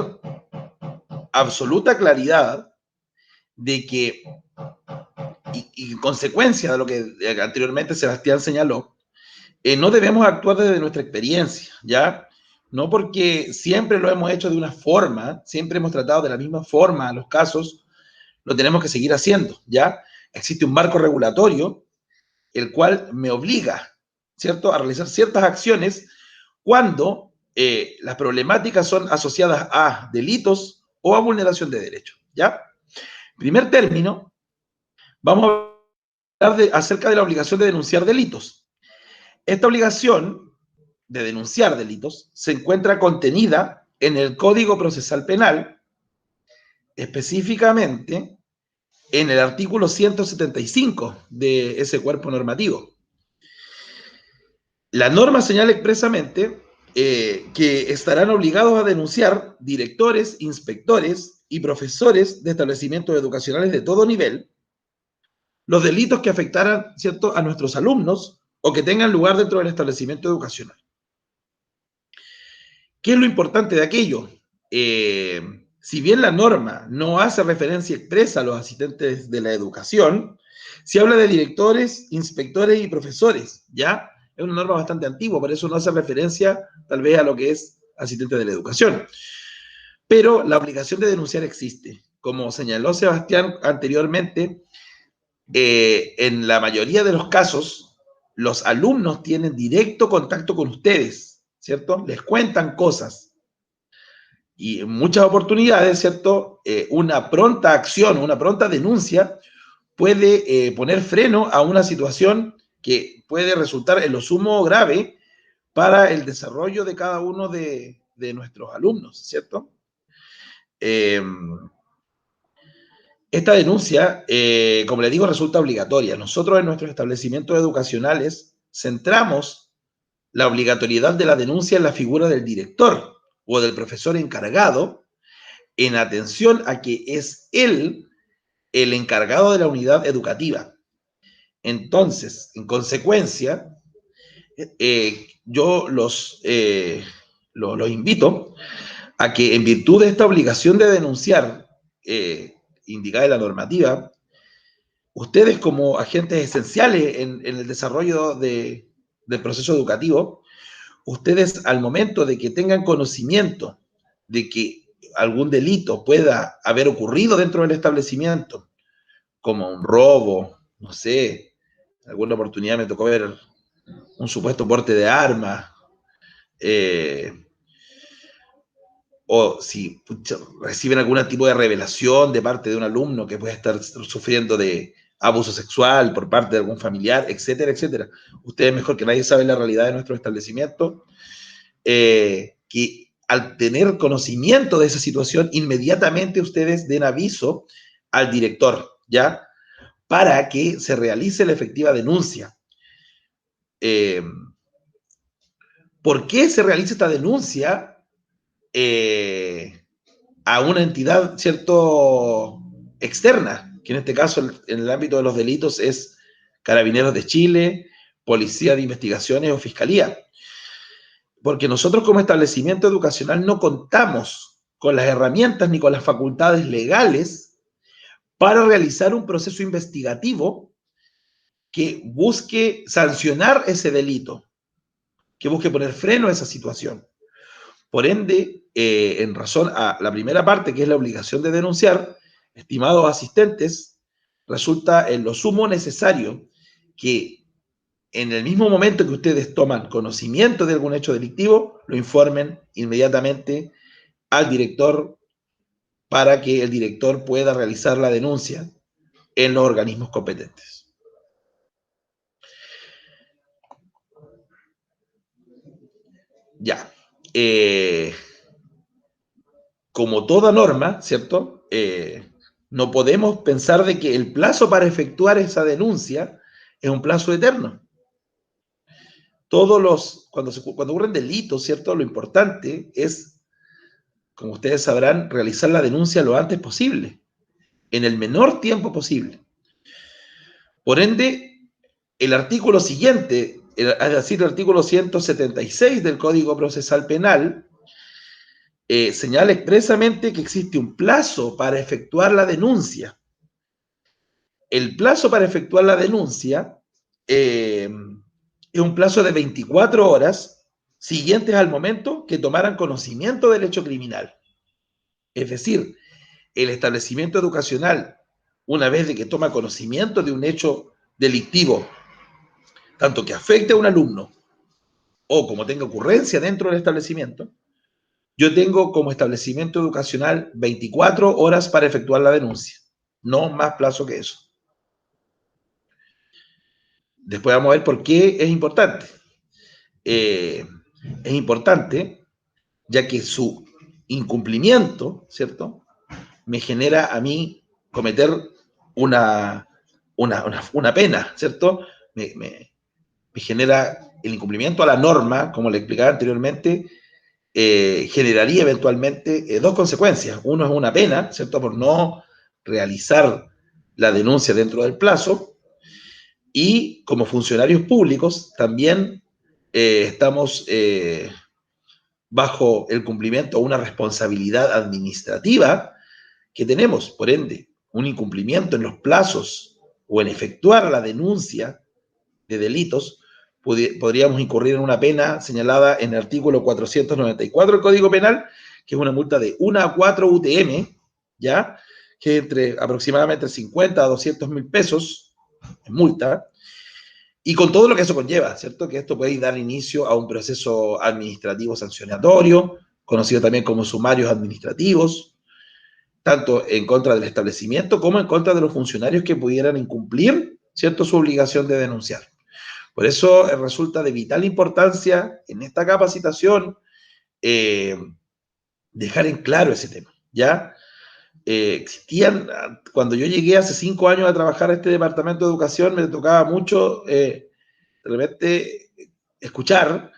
absoluta claridad de que, y en consecuencia de lo que anteriormente Sebastián señaló, no debemos actuar desde nuestra experiencia, ¿ya? No porque siempre lo hemos hecho de una forma, siempre hemos tratado de la misma forma los casos, lo tenemos que seguir haciendo, ¿ya? Existe un marco regulatorio, el cual me obliga, ¿cierto?, a realizar ciertas acciones cuando las problemáticas son asociadas a delitos o a vulneración de derechos, ¿ya? En primer término, vamos a hablar acerca de la obligación de denunciar delitos. Esta obligación de denunciar delitos se encuentra contenida en el Código Procesal Penal, específicamente en el artículo 175 de ese cuerpo normativo. La norma señala expresamente que estarán obligados a denunciar directores, inspectores y profesores de establecimientos educacionales de todo nivel los delitos que afectaran, ¿cierto?, a nuestros alumnos o que tengan lugar dentro del establecimiento educacional. ¿Qué es lo importante de aquello? Si bien la norma no hace referencia expresa a los asistentes de la educación, se habla de directores, inspectores y profesores, ¿ya? Es una norma bastante antigua, por eso no hace referencia tal vez a lo que es asistente de la educación. Pero la obligación de denunciar existe. Como señaló Sebastián anteriormente, en la mayoría de los casos, los alumnos tienen directo contacto con ustedes, ¿cierto? Les cuentan cosas. Y en muchas oportunidades, ¿cierto? Una pronta acción, una pronta denuncia puede poner freno a una situación que puede resultar en lo sumo grave para el desarrollo de cada uno de nuestros alumnos, ¿cierto? Esta denuncia, como le digo, resulta obligatoria. Nosotros en nuestros establecimientos educacionales centramos la obligatoriedad de la denuncia en la figura del director o del profesor encargado, en atención a que es él el encargado de la unidad educativa. Entonces, en consecuencia, yo los invito a que, en virtud de esta obligación de denunciar, indicada en la normativa, ustedes como agentes esenciales en el desarrollo del proceso educativo, ustedes al momento de que tengan conocimiento de que algún delito pueda haber ocurrido dentro del establecimiento, como un robo, no sé, alguna oportunidad me tocó ver un supuesto porte de armas, o si reciben algún tipo de revelación de parte de un alumno que puede estar sufriendo de abuso sexual por parte de algún familiar, etcétera, etcétera. Ustedes mejor que nadie saben la realidad de nuestro establecimiento, que al tener conocimiento de esa situación, inmediatamente ustedes den aviso al director, ¿ya? Para que se realice la efectiva denuncia. ¿Por qué se realiza esta denuncia a una entidad, ¿cierto?, externa, que en este caso en el ámbito de los delitos es Carabineros de Chile, Policía de Investigaciones o Fiscalía? Porque nosotros como establecimiento educacional no contamos con las herramientas ni con las facultades legales para realizar un proceso investigativo que busque sancionar ese delito, que busque poner freno a esa situación. Por ende, en razón a la primera parte, que es la obligación de denunciar, estimados asistentes, resulta en lo sumo necesario que en el mismo momento que ustedes toman conocimiento de algún hecho delictivo, lo informen inmediatamente al director para que el director pueda realizar la denuncia en los organismos competentes. Ya. Como toda norma, ¿cierto? No podemos pensar de que el plazo para efectuar esa denuncia es un plazo eterno. Cuando ocurren delitos, ¿cierto? Lo importante es, como ustedes sabrán, realizar la denuncia lo antes posible, en el menor tiempo posible. Por ende, el artículo siguiente, es decir, el artículo 176 del Código Procesal Penal, señala expresamente que existe un plazo para efectuar la denuncia. El plazo para efectuar la denuncia es un plazo de 24 horas siguientes al momento que tomaran conocimiento del hecho criminal. Es decir, el establecimiento educacional, una vez de que toma conocimiento de un hecho delictivo, tanto que afecte a un alumno o como tenga ocurrencia dentro del establecimiento, yo tengo como establecimiento educacional 24 horas para efectuar la denuncia, no más plazo que eso. Después vamos a ver por qué es importante. Es importante ya que su incumplimiento, ¿cierto?, me genera a mí cometer una pena, ¿cierto? Me genera el incumplimiento a la norma, como le explicaba anteriormente, generaría eventualmente dos consecuencias. Uno es una pena, ¿cierto?, por no realizar la denuncia dentro del plazo, y como funcionarios públicos también estamos bajo el cumplimiento de una responsabilidad administrativa que tenemos. Por ende, un incumplimiento en los plazos o en efectuar la denuncia de delitos, podríamos incurrir en una pena señalada en el artículo 494 del Código Penal, que es una multa de 1 a 4 UTM, ¿ya?, que entre aproximadamente 50 a 200 mil pesos en multa, y con todo lo que eso conlleva, ¿cierto? Que esto puede dar inicio a un proceso administrativo sancionatorio, conocido también como sumarios administrativos, tanto en contra del establecimiento como en contra de los funcionarios que pudieran incumplir, ¿cierto?, su obligación de denunciar. Por eso resulta de vital importancia en esta capacitación dejar en claro ese tema, ¿ya? Existían, cuando yo llegué hace 5 años a trabajar a este departamento de educación, me tocaba mucho de repente escuchar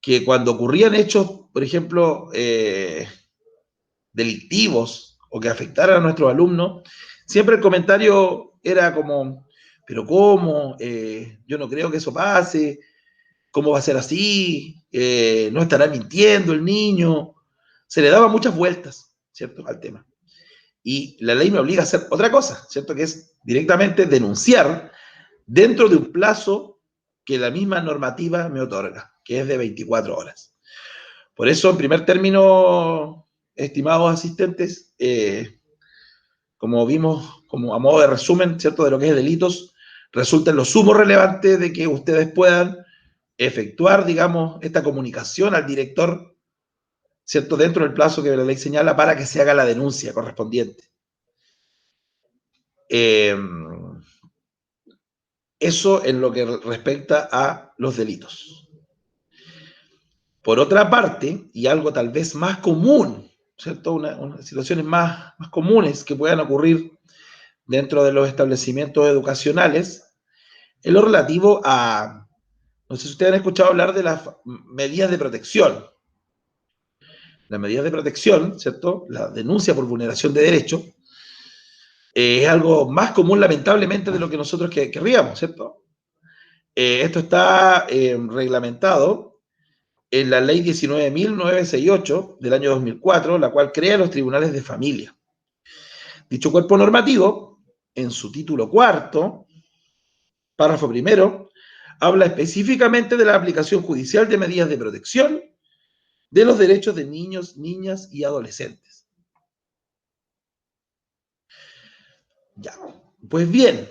que cuando ocurrían hechos, por ejemplo, delictivos o que afectaran a nuestros alumnos, siempre el comentario era como, pero ¿cómo? Yo no creo que eso pase, ¿cómo va a ser así? ¿No estará mintiendo el niño? Se le daba muchas vueltas, ¿cierto?, al tema. Y la ley me obliga a hacer otra cosa, ¿cierto?, que es directamente denunciar dentro de un plazo que la misma normativa me otorga, que es de 24 horas. Por eso, en primer término, estimados asistentes, como vimos, como a modo de resumen, ¿cierto?, de lo que es delitos, resulta en lo sumo relevante de que ustedes puedan efectuar, digamos, esta comunicación al director, ¿cierto?, dentro del plazo que la ley señala para que se haga la denuncia correspondiente. Eso en lo que respecta a los delitos. Por otra parte, y algo tal vez más común, ¿cierto?, unas situaciones más comunes que puedan ocurrir dentro de los establecimientos educacionales, es lo relativo a, no sé si ustedes han escuchado hablar de las medidas de protección. Las medidas de protección, ¿cierto?, la denuncia por vulneración de derechos, es algo más común, lamentablemente, de lo que nosotros querríamos, ¿cierto? Esto está reglamentado en la ley 19.968 del año 2004, la cual crea los tribunales de familia. Dicho cuerpo normativo, en su título cuarto, párrafo primero, habla específicamente de la aplicación judicial de medidas de protección de los derechos de niños, niñas y adolescentes. Ya, pues bien,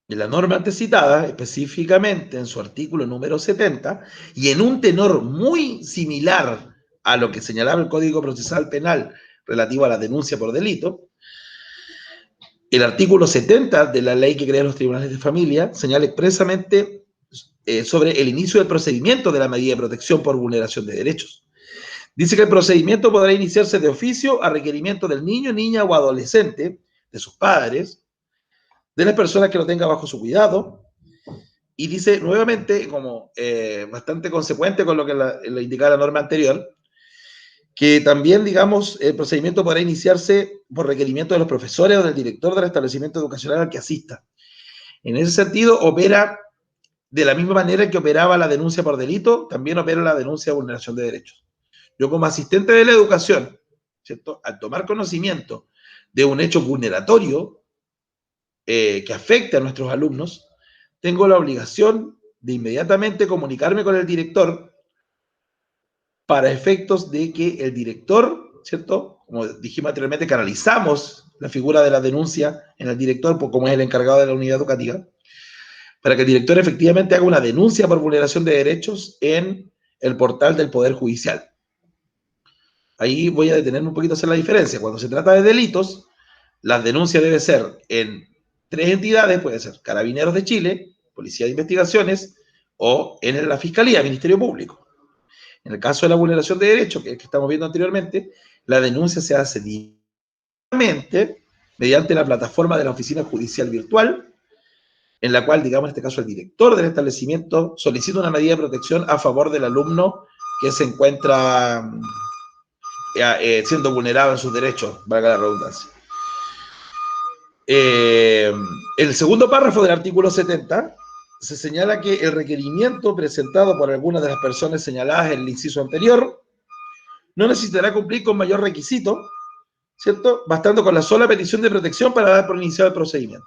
en la norma antes citada, específicamente en su artículo número 70, y en un tenor muy similar a lo que señalaba el Código Procesal Penal relativo a la denuncia por delito, el artículo 70 de la ley que crea los tribunales de familia señala expresamente sobre el inicio del procedimiento de la medida de protección por vulneración de derechos. Dice que el procedimiento podrá iniciarse de oficio a requerimiento del niño, niña o adolescente, de sus padres, de las personas que lo tenga bajo su cuidado, y dice nuevamente, como bastante consecuente con lo que le indicaba la norma anterior, que también, digamos, el procedimiento podrá iniciarse por requerimiento de los profesores o del director del establecimiento educacional al que asista. En ese sentido, opera de la misma manera que operaba la denuncia por delito, también opera la denuncia de vulneración de derechos. Yo como asistente de la educación, ¿cierto? Al tomar conocimiento de un hecho vulneratorio que afecte a nuestros alumnos, tengo la obligación de inmediatamente comunicarme con el director para efectos de que el director, ¿cierto? Como dijimos anteriormente, canalizamos la figura de la denuncia en el director, como es el encargado de la unidad educativa, para que el director efectivamente haga una denuncia por vulneración de derechos en el portal del Poder Judicial. Ahí voy a detenerme un poquito a hacer la diferencia. Cuando se trata de delitos, las denuncias deben ser en 3 entidades, puede ser Carabineros de Chile, Policía de Investigaciones, o en la Fiscalía, Ministerio Público. En el caso de la vulneración de derechos, que es el que estamos viendo anteriormente, la denuncia se hace directamente mediante la plataforma de la Oficina Judicial Virtual, en la cual, digamos, en este caso, el director del establecimiento solicita una medida de protección a favor del alumno que se encuentra siendo vulnerado en sus derechos, valga la redundancia. El segundo párrafo del artículo 70 se señala que el requerimiento presentado por alguna de las personas señaladas en el inciso anterior no necesitará cumplir con mayor requisito, ¿cierto? Bastando con la sola petición de protección para dar por iniciado el procedimiento.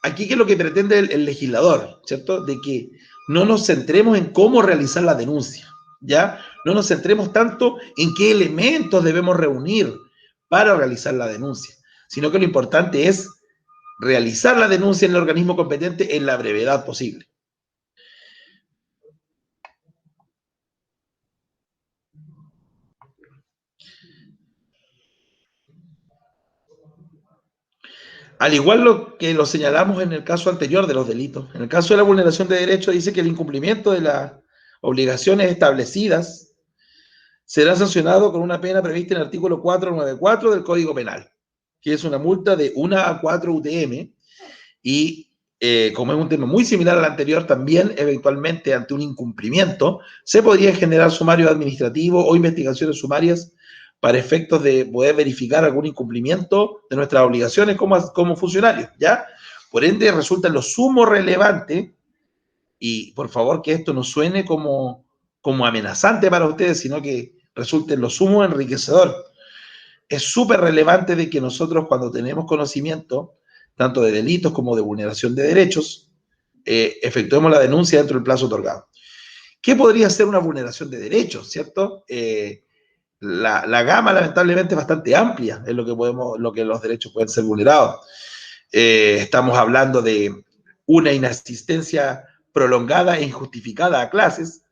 Aquí, ¿qué es lo que pretende el legislador? ¿Cierto? De que no nos centremos en cómo realizar la denuncia, ¿ya? No nos centremos tanto en qué elementos debemos reunir para realizar la denuncia, sino que lo importante es realizar la denuncia en el organismo competente en la brevedad posible. Al igual que lo señalamos en el caso anterior de los delitos, en el caso de la vulneración de derechos dice que el incumplimiento de las obligaciones establecidas será sancionado con una pena prevista en el artículo 494 del Código Penal, que es una multa de 1 a 4 UTM, y como es un tema muy similar al anterior, también eventualmente ante un incumplimiento se podría generar sumario administrativo o investigaciones sumarias para efectos de poder verificar algún incumplimiento de nuestras obligaciones como funcionarios, ¿ya? Por ende, resulta lo sumo relevante, y por favor que esto no suene como amenazante para ustedes, sino que resulte lo sumo enriquecedor. Es súper relevante de que nosotros, cuando tenemos conocimiento tanto de delitos como de vulneración de derechos, efectuemos la denuncia dentro del plazo otorgado. ¿Qué podría ser una vulneración de derechos, cierto? La gama, lamentablemente, es bastante amplia en lo que los derechos pueden ser vulnerados. Estamos hablando de una inasistencia prolongada e injustificada a clases.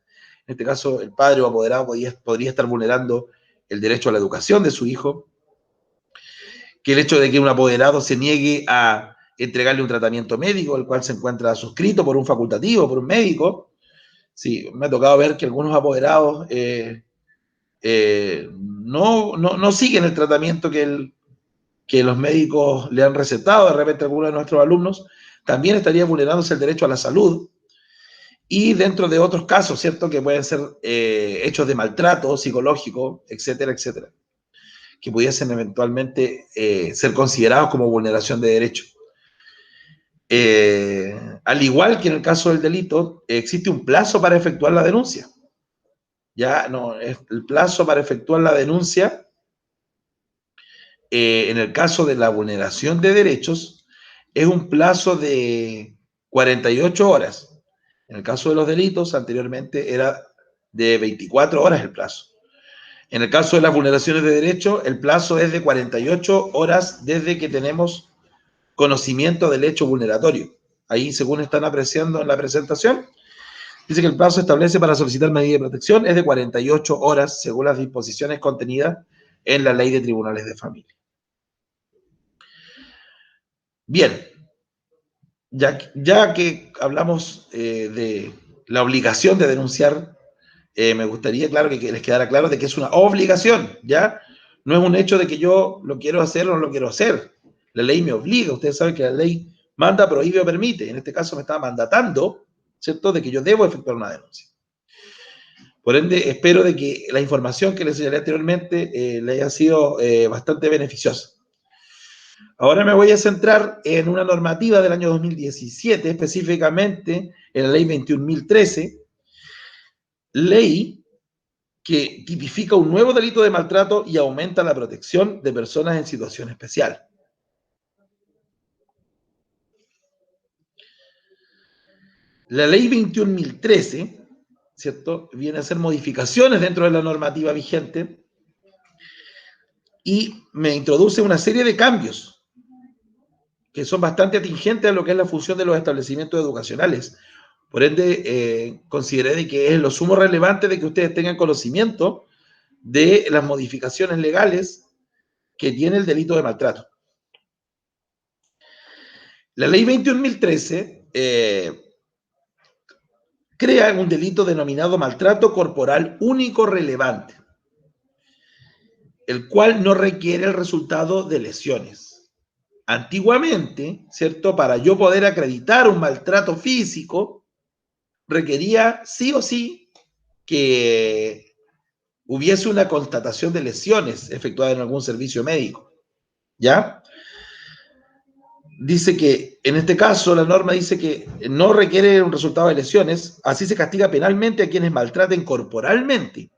En este caso, el padre o apoderado podría estar vulnerando el derecho a la educación de su hijo, que el hecho de que un apoderado se niegue a entregarle un tratamiento médico, el cual se encuentra suscrito por un facultativo, por un médico. Sí, me ha tocado ver que algunos apoderados no siguen el tratamiento que los médicos le han recetado. De repente, algunos de nuestros alumnos también estaría vulnerándose el derecho a la salud. Y dentro de otros casos, ¿cierto?, que pueden ser hechos de maltrato psicológico, etcétera, etcétera, que pudiesen eventualmente ser considerados como vulneración de derechos. Al igual que en el caso del delito, existe un plazo para efectuar la denuncia. Ya no, el plazo para efectuar la denuncia, en el caso de la vulneración de derechos, es un plazo de 48 horas. En el caso de los delitos, anteriormente era de 24 horas el plazo. En el caso de las vulneraciones de derechos, el plazo es de 48 horas desde que tenemos conocimiento del hecho vulneratorio. Ahí, según están apreciando en la presentación, dice que el plazo establece para solicitar medida de protección es de 48 horas, según las disposiciones contenidas en la Ley de Tribunales de Familia. Bien, ya que hablamos de la obligación de denunciar, me gustaría, claro, que les quedara claro de que es una obligación, ¿ya? No es un hecho de que yo lo quiero hacer o no lo quiero hacer. La ley me obliga. Ustedes saben que la ley manda, prohíbe o permite. En este caso me está mandatando, ¿cierto?, de que yo debo efectuar una denuncia. Por ende, espero de que la información que les señalé anteriormente le haya sido bastante beneficiosa. Ahora me voy a centrar en una normativa del año 2017, específicamente en la ley 21.013, ley que tipifica un nuevo delito de maltrato y aumenta la protección de personas en situación especial. La ley 21.013, ¿cierto?, viene a hacer modificaciones dentro de la normativa vigente y me introduce una serie de cambios que son bastante atingentes a lo que es la función de los establecimientos educacionales. Por ende, consideré de que es lo sumo relevante de que ustedes tengan conocimiento de las modificaciones legales que tiene el delito de maltrato. La ley 21.013 crea un delito denominado maltrato corporal único relevante, el cual no requiere el resultado de lesiones. Antiguamente, ¿cierto?, para yo poder acreditar un maltrato físico, requería sí o sí que hubiese una constatación de lesiones efectuada en algún servicio médico, ¿ya? Dice que, en este caso, la norma dice que no requiere un resultado de lesiones, así se castiga penalmente a quienes maltraten corporalmente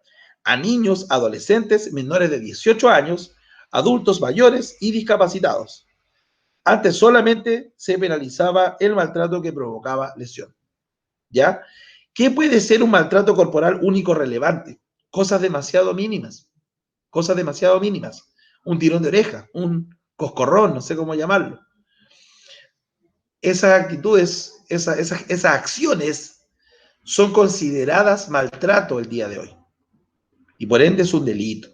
a niños, adolescentes, menores de 18 años, adultos mayores y discapacitados. Antes solamente se penalizaba el maltrato que provocaba lesión, ¿ya? ¿Qué puede ser un maltrato corporal único relevante? Cosas demasiado mínimas, cosas demasiado mínimas. Un tirón de oreja, un coscorrón, no sé cómo llamarlo. Esas actitudes, esas acciones son consideradas maltrato el día de hoy. Y por ende es un delito.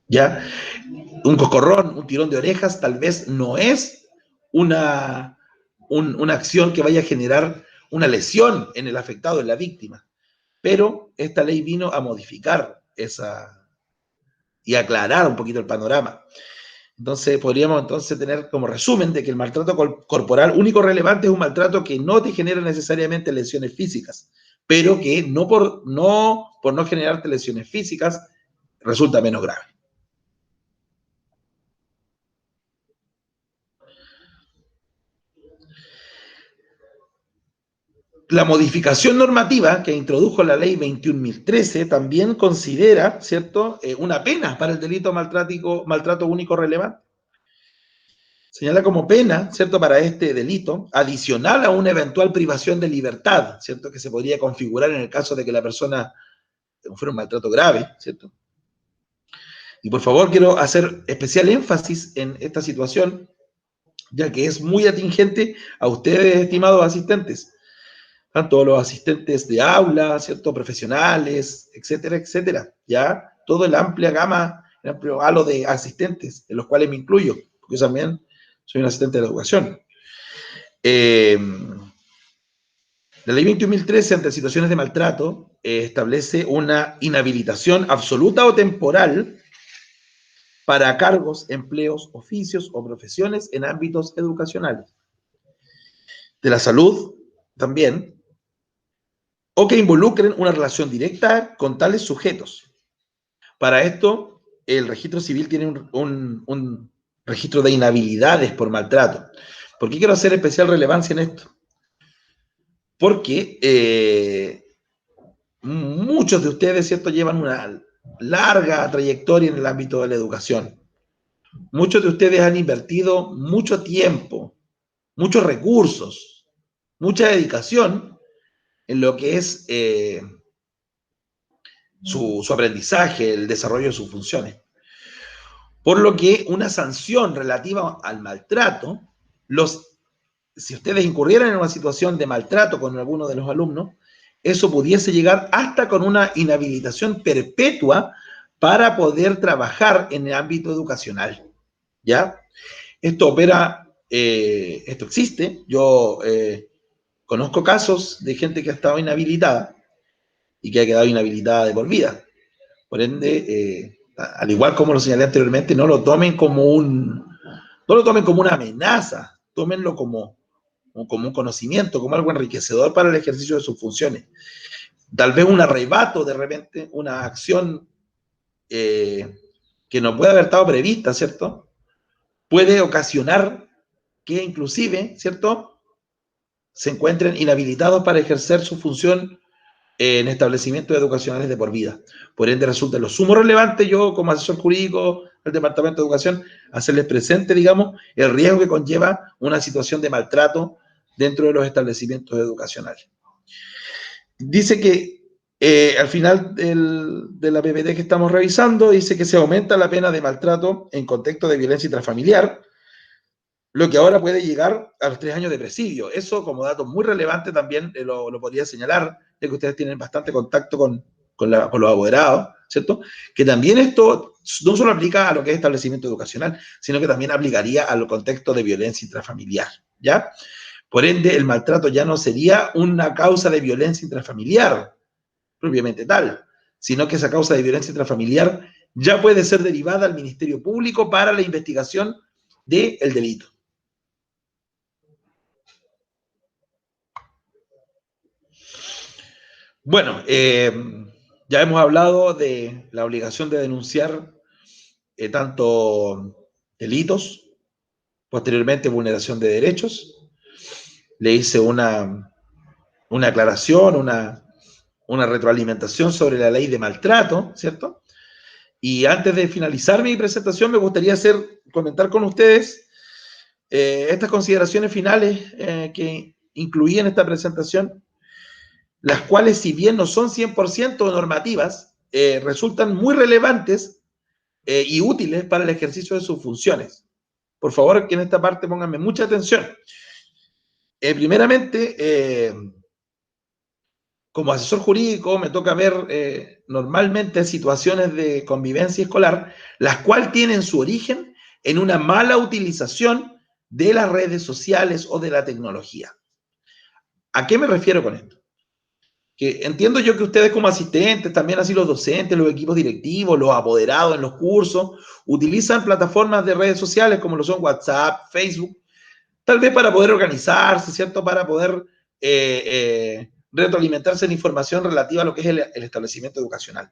¿Ya? Un coscorrón, un tirón de orejas, tal vez no es una acción que vaya a generar una lesión en el afectado, en la víctima. Pero esta ley vino a modificar esa y aclarar un poquito el panorama. Entonces, podríamos entonces tener como resumen de que el maltrato corporal único relevante es un maltrato que no te genera necesariamente lesiones físicas, pero que por no generarte lesiones físicas resulta menos grave. La modificación normativa que introdujo la ley 21.013 también considera, ¿cierto?, una pena para el delito maltrato único relevante. Señala como pena, ¿cierto?, para este delito, adicional a una eventual privación de libertad, ¿cierto?, que se podría configurar en el caso de que la persona fuera un maltrato grave, ¿cierto? Y por favor, quiero hacer especial énfasis en esta situación, ya que es muy atingente a ustedes, estimados asistentes, tanto los asistentes de aula, ¿cierto?, profesionales, etcétera, etcétera, ¿ya? Toda la amplia gama, el amplio halo de asistentes, en los cuales me incluyo, porque yo también soy un asistente de la educación. La ley 21.013, ante situaciones de maltrato, establece una inhabilitación absoluta o temporal para cargos, empleos, oficios o profesiones en ámbitos educacionales. De la salud, también, o que involucren una relación directa con tales sujetos. Para esto, el registro civil tiene un registro de inhabilidades por maltrato. ¿Por qué quiero hacer especial relevancia en esto? Porque muchos de ustedes, ¿cierto?, llevan una larga trayectoria en el ámbito de la educación. Muchos de ustedes han invertido mucho tiempo, muchos recursos, mucha dedicación en lo que es su aprendizaje, el desarrollo de sus funciones. Por lo que una sanción relativa al maltrato, si ustedes incurrieran en una situación de maltrato con alguno de los alumnos, eso pudiese llegar hasta con una inhabilitación perpetua para poder trabajar en el ámbito educacional, ¿ya? Esto existe. Yo conozco casos de gente que ha estado inhabilitada y que ha quedado inhabilitada de por vida. Por ende, al igual como lo señalé anteriormente, no lo tomen como una amenaza, tómenlo como un conocimiento, como algo enriquecedor para el ejercicio de sus funciones. Tal vez un arrebato de repente, una acción que no puede haber estado prevista, ¿cierto?, puede ocasionar que inclusive, ¿cierto?, se encuentren inhabilitados para ejercer su función en establecimientos educacionales de por vida. Por ende, resulta lo sumo relevante yo, como asesor jurídico del Departamento de Educación, hacerles presente, digamos, el riesgo que conlleva una situación de maltrato dentro de los establecimientos educacionales. Dice que al final de la PPT que estamos revisando, dice que se aumenta la pena de maltrato en contexto de violencia intrafamiliar, lo que ahora puede llegar a los 3 años de presidio. Eso, como dato muy relevante, también lo podría señalar, ya que ustedes tienen bastante contacto con los apoderados, ¿cierto? Que también esto no solo aplica a lo que es establecimiento educacional, sino que también aplicaría al contexto de violencia intrafamiliar, ¿ya? Por ende, el maltrato ya no sería una causa de violencia intrafamiliar, propiamente tal, sino que esa causa de violencia intrafamiliar ya puede ser derivada al Ministerio Público para la investigación del delito. Bueno, ya hemos hablado de la obligación de denunciar tanto delitos, posteriormente vulneración de derechos. Le hice una aclaración, una retroalimentación sobre la ley de maltrato, ¿cierto? Y antes de finalizar mi presentación, me gustaría comentar con ustedes estas consideraciones finales que incluí en esta presentación, las cuales, si bien no son 100% normativas, resultan muy relevantes y útiles para el ejercicio de sus funciones. Por favor, que en esta parte pónganme mucha atención. Primeramente, como asesor jurídico, me toca ver normalmente situaciones de convivencia escolar, las cuales tienen su origen en una mala utilización de las redes sociales o de la tecnología. ¿A qué me refiero con esto? Que entiendo yo que ustedes como asistentes, también así los docentes, los equipos directivos, los apoderados en los cursos, utilizan plataformas de redes sociales como lo son WhatsApp, Facebook, tal vez para poder organizarse, ¿cierto? Para poder retroalimentarse en información relativa a lo que es el establecimiento educacional.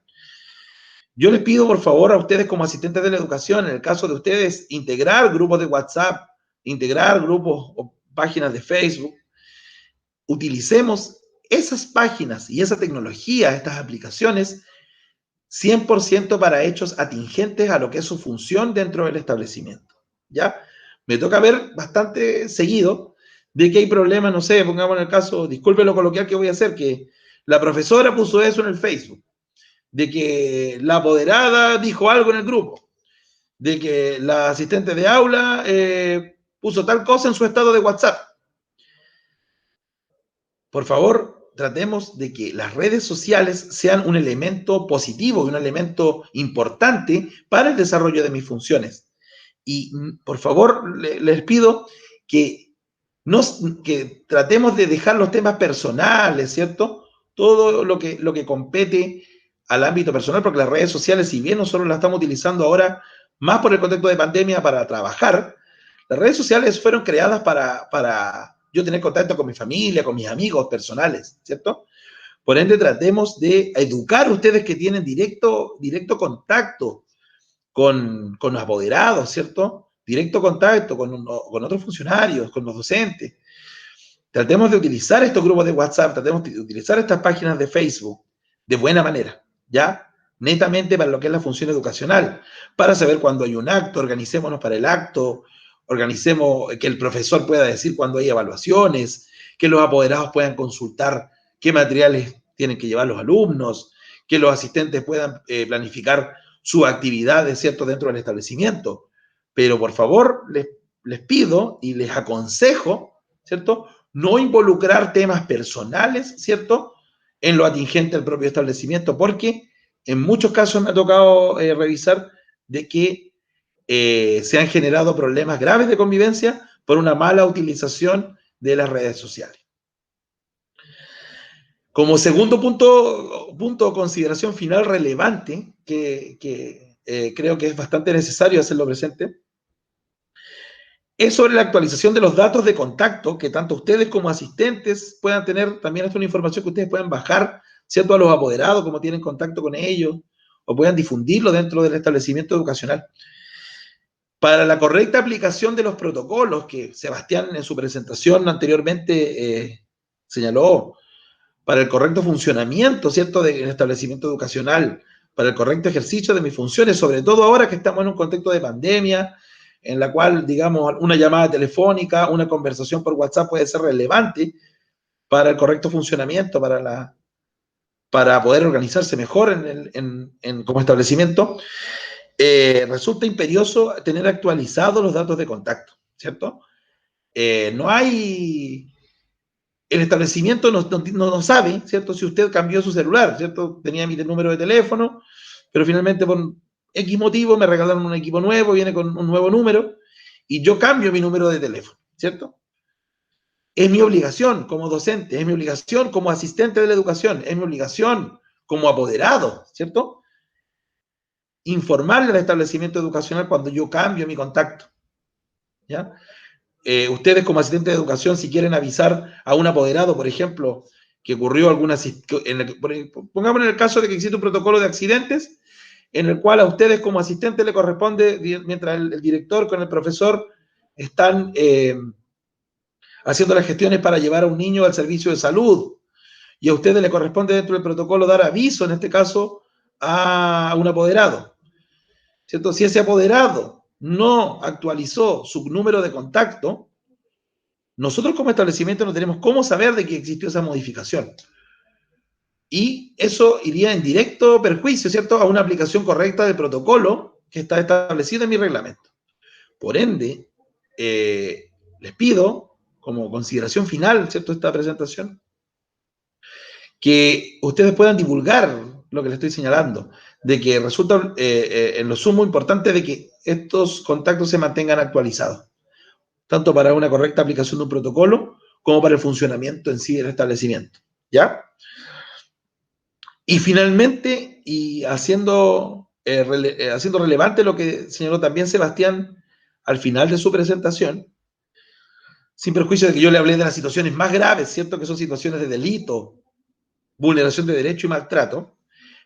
Yo les pido, por favor, a ustedes como asistentes de la educación, en el caso de ustedes, integrar grupos de WhatsApp, integrar grupos o páginas de Facebook. Utilicemos esas páginas y esa tecnología, estas aplicaciones, 100% para hechos atingentes a lo que es su función dentro del establecimiento, ¿ya? Me toca ver bastante seguido de que hay problemas, no sé, pongamos en el caso, disculpe lo coloquial que voy a hacer, que la profesora puso eso en el Facebook, de que la apoderada dijo algo en el grupo, de que la asistente de aula puso tal cosa en su estado de WhatsApp. Por favor, tratemos de que las redes sociales sean un elemento positivo y un elemento importante para el desarrollo de mis funciones. Y por favor, les pido que tratemos de dejar los temas personales, ¿cierto? Todo lo que compete al ámbito personal, porque las redes sociales, si bien nosotros las estamos utilizando ahora más por el contexto de pandemia para trabajar, las redes sociales fueron creadas para yo tener contacto con mi familia, con mis amigos personales, ¿cierto? Por ende, tratemos de educar a ustedes que tienen directo contacto con los apoderados, ¿cierto? Directo contacto con otros funcionarios, con los docentes. Tratemos de utilizar estos grupos de WhatsApp, tratemos de utilizar estas páginas de Facebook de buena manera, ¿ya? Netamente para lo que es la función educacional, para saber cuándo hay un acto, organicémonos para el acto, organicemos que el profesor pueda decir cuándo hay evaluaciones, que los apoderados puedan consultar qué materiales tienen que llevar los alumnos, que los asistentes puedan planificar sus actividades, ¿cierto?, dentro del establecimiento. Pero por favor, les pido y les aconsejo, ¿cierto?, no involucrar temas personales, ¿cierto?, en lo atingente al propio establecimiento, porque en muchos casos me ha tocado revisar de que se han generado problemas graves de convivencia por una mala utilización de las redes sociales. Como segundo punto o consideración final relevante, que creo que es bastante necesario hacerlo presente, es sobre la actualización de los datos de contacto que tanto ustedes como asistentes puedan tener. También es una información que ustedes puedan bajar, ¿cierto?, a los apoderados, como tienen contacto con ellos, o puedan difundirlo dentro del establecimiento educacional. Para la correcta aplicación de los protocolos que Sebastián en su presentación anteriormente señaló, para el correcto funcionamiento, ¿cierto?, del establecimiento educacional, para el correcto ejercicio de mis funciones, sobre todo ahora que estamos en un contexto de pandemia, en la cual, digamos, una llamada telefónica, una conversación por WhatsApp puede ser relevante para el correcto funcionamiento, para poder organizarse mejor como establecimiento. Resulta imperioso tener actualizados los datos de contacto, ¿cierto? No hay... El establecimiento no sabe, ¿cierto?, si usted cambió su celular, ¿cierto? Tenía mi número de teléfono, pero finalmente por X motivo me regalaron un equipo nuevo, viene con un nuevo número, y yo cambio mi número de teléfono, ¿cierto? Es mi obligación como docente, es mi obligación como asistente de la educación, es mi obligación como apoderado, ¿cierto?, informarle al establecimiento educacional cuando yo cambio mi contacto, ¿ya? Ustedes como asistentes de educación, si quieren avisar a un apoderado, por ejemplo, que ocurrió alguna... Pongamos en el caso de que existe un protocolo de accidentes, en el cual a ustedes como asistentes le corresponde, mientras el director con el profesor están haciendo las gestiones para llevar a un niño al servicio de salud, y a ustedes le corresponde dentro del protocolo dar aviso, en este caso, a un apoderado, ¿cierto? Si ese apoderado no actualizó su número de contacto, nosotros como establecimiento no tenemos cómo saber de que existió esa modificación. Y eso iría en directo perjuicio, ¿cierto?, a una aplicación correcta del protocolo que está establecido en mi reglamento. Por ende, les pido, como consideración final, ¿cierto?, esta presentación, que ustedes puedan divulgar lo que les estoy señalando, de que resulta en lo sumo importante de que estos contactos se mantengan actualizados, tanto para una correcta aplicación de un protocolo como para el funcionamiento en sí del establecimiento, ¿ya? Y finalmente, y haciendo relevante lo que señaló también Sebastián al final de su presentación, sin perjuicio de que yo le hablé de las situaciones más graves, ¿cierto?, que son situaciones de delito, vulneración de derecho y maltrato,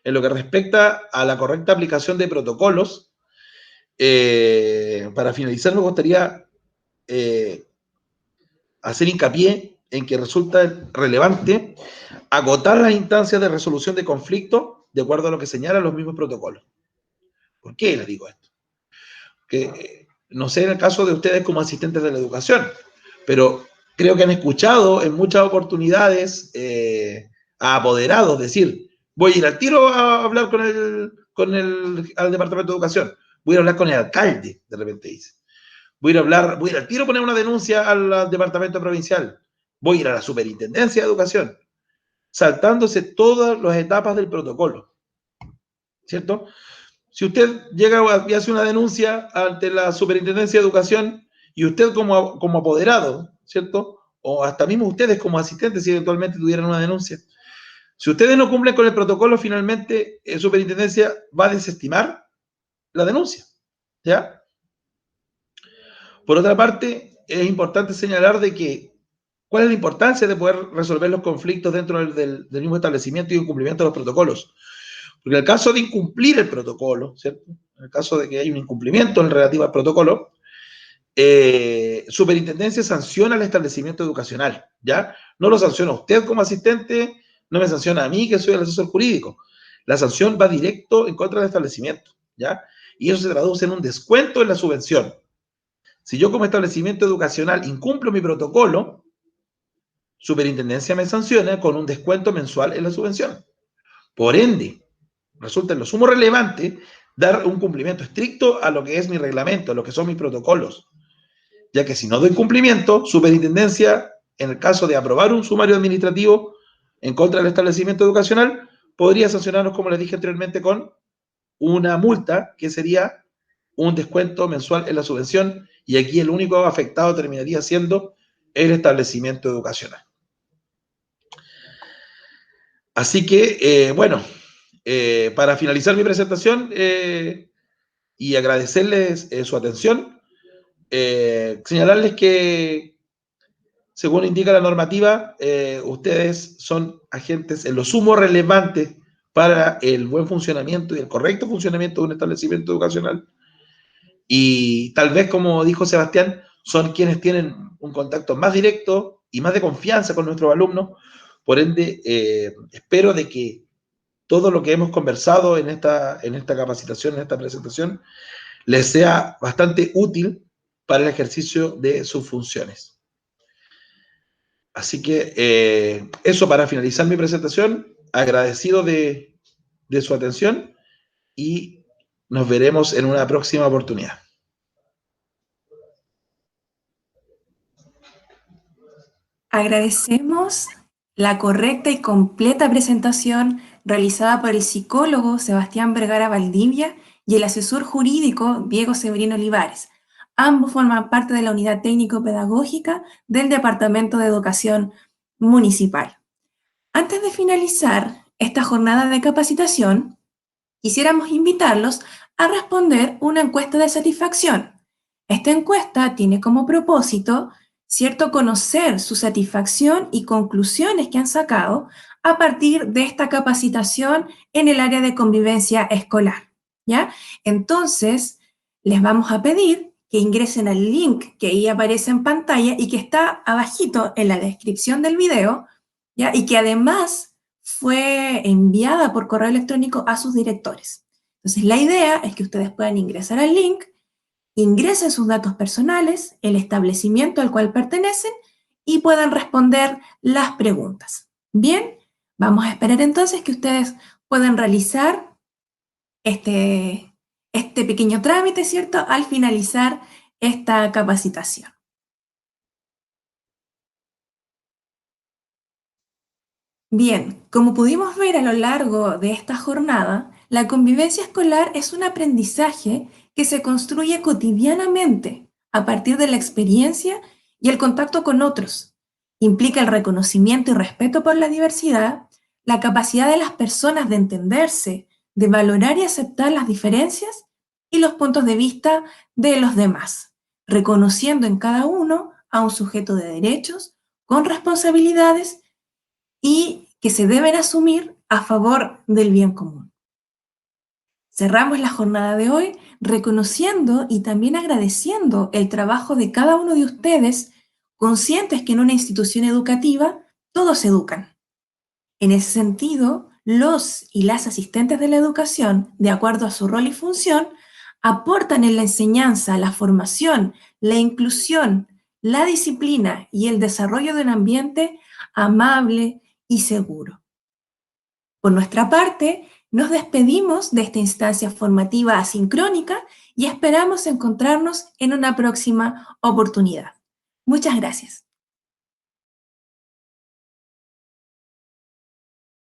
en lo que respecta a la correcta aplicación de protocolos, para finalizar me gustaría hacer hincapié en que resulta relevante agotar las instancias de resolución de conflictos de acuerdo a lo que señalan los mismos protocolos. ¿Por qué les digo esto? Que no sé en el caso de ustedes como asistentes de la educación, pero creo que han escuchado en muchas oportunidades a apoderados decir, voy a ir al tiro a hablar al departamento de educación, voy a hablar con el alcalde, de repente dice. Voy a ir al tiro a poner una denuncia al departamento provincial. Voy a ir a la superintendencia de educación, saltándose todas las etapas del protocolo, ¿cierto? Si usted llega y hace una denuncia ante la superintendencia de educación y usted como apoderado, ¿cierto?, o hasta mismo ustedes como asistentes si eventualmente tuvieran una denuncia, si ustedes no cumplen con el protocolo, finalmente la superintendencia va a desestimar la denuncia, ¿ya? Por otra parte, es importante señalar de que cuál es la importancia de poder resolver los conflictos dentro del mismo establecimiento y el cumplimiento de los protocolos. Porque en el caso de incumplir el protocolo, ¿cierto?, en el caso de que hay un incumplimiento en relativo al protocolo, superintendencia sanciona al establecimiento educacional, ¿ya? No lo sanciona usted como asistente, no me sanciona a mí que soy el asesor jurídico. La sanción va directo en contra del establecimiento, ¿ya? Y eso se traduce en un descuento en la subvención. Si yo como establecimiento educacional incumplo mi protocolo, superintendencia me sanciona con un descuento mensual en la subvención. Por ende, resulta en lo sumo relevante dar un cumplimiento estricto a lo que es mi reglamento, a lo que son mis protocolos, ya que si no doy cumplimiento, superintendencia, en el caso de aprobar un sumario administrativo en contra del establecimiento educacional, podría sancionarnos, como les dije anteriormente, con una multa que sería un descuento mensual en la subvención, y aquí el único afectado terminaría siendo el establecimiento educacional. Así que, bueno, para finalizar mi presentación y agradecerles su atención, señalarles que, según indica la normativa, ustedes son agentes en lo sumo relevantes para el buen funcionamiento y el correcto funcionamiento de un establecimiento educacional. Y tal vez, como dijo Sebastián, son quienes tienen un contacto más directo y más de confianza con nuestros alumnos, Por ende, espero de que todo lo que hemos conversado en esta capacitación, en esta presentación, les sea bastante útil para el ejercicio de sus funciones. Así que eso para finalizar mi presentación, agradecido de su atención y nos veremos en una próxima oportunidad. Agradecemos la correcta y completa presentación realizada por el psicólogo Sebastián Vergara Valdivia y el asesor jurídico Diego Severín Olivares. Ambos forman parte de la unidad técnico-pedagógica del Departamento de Educación Municipal. Antes de finalizar esta jornada de capacitación, quisiéramos invitarlos a responder una encuesta de satisfacción. Esta encuesta tiene como propósito, ¿cierto?, conocer su satisfacción y conclusiones que han sacado a partir de esta capacitación en el área de convivencia escolar, ¿ya? Entonces, les vamos a pedir que ingresen al link que ahí aparece en pantalla y que está abajito en la descripción del video, ¿ya? Y que además fue enviada por correo electrónico a sus directores. Entonces, la idea es que ustedes puedan ingresar al link, ingresen sus datos personales, el establecimiento al cual pertenecen y puedan responder las preguntas. Bien, vamos a esperar entonces que ustedes puedan realizar este pequeño trámite, ¿cierto?, al finalizar esta capacitación. Bien, como pudimos ver a lo largo de esta jornada, la convivencia escolar es un aprendizaje que se construye cotidianamente a partir de la experiencia y el contacto con otros. Implica el reconocimiento y respeto por la diversidad, la capacidad de las personas de entenderse, de valorar y aceptar las diferencias y los puntos de vista de los demás, reconociendo en cada uno a un sujeto de derechos, con responsabilidades y que se deben asumir a favor del bien común. Cerramos la jornada de hoy reconociendo y también agradeciendo el trabajo de cada uno de ustedes, conscientes que en una institución educativa todos educan. En ese sentido, los y las asistentes de la educación, de acuerdo a su rol y función, aportan en la enseñanza, la formación, la inclusión, la disciplina y el desarrollo de un ambiente amable y seguro. Por nuestra parte, nos despedimos de esta instancia formativa asincrónica y esperamos encontrarnos en una próxima oportunidad. Muchas gracias.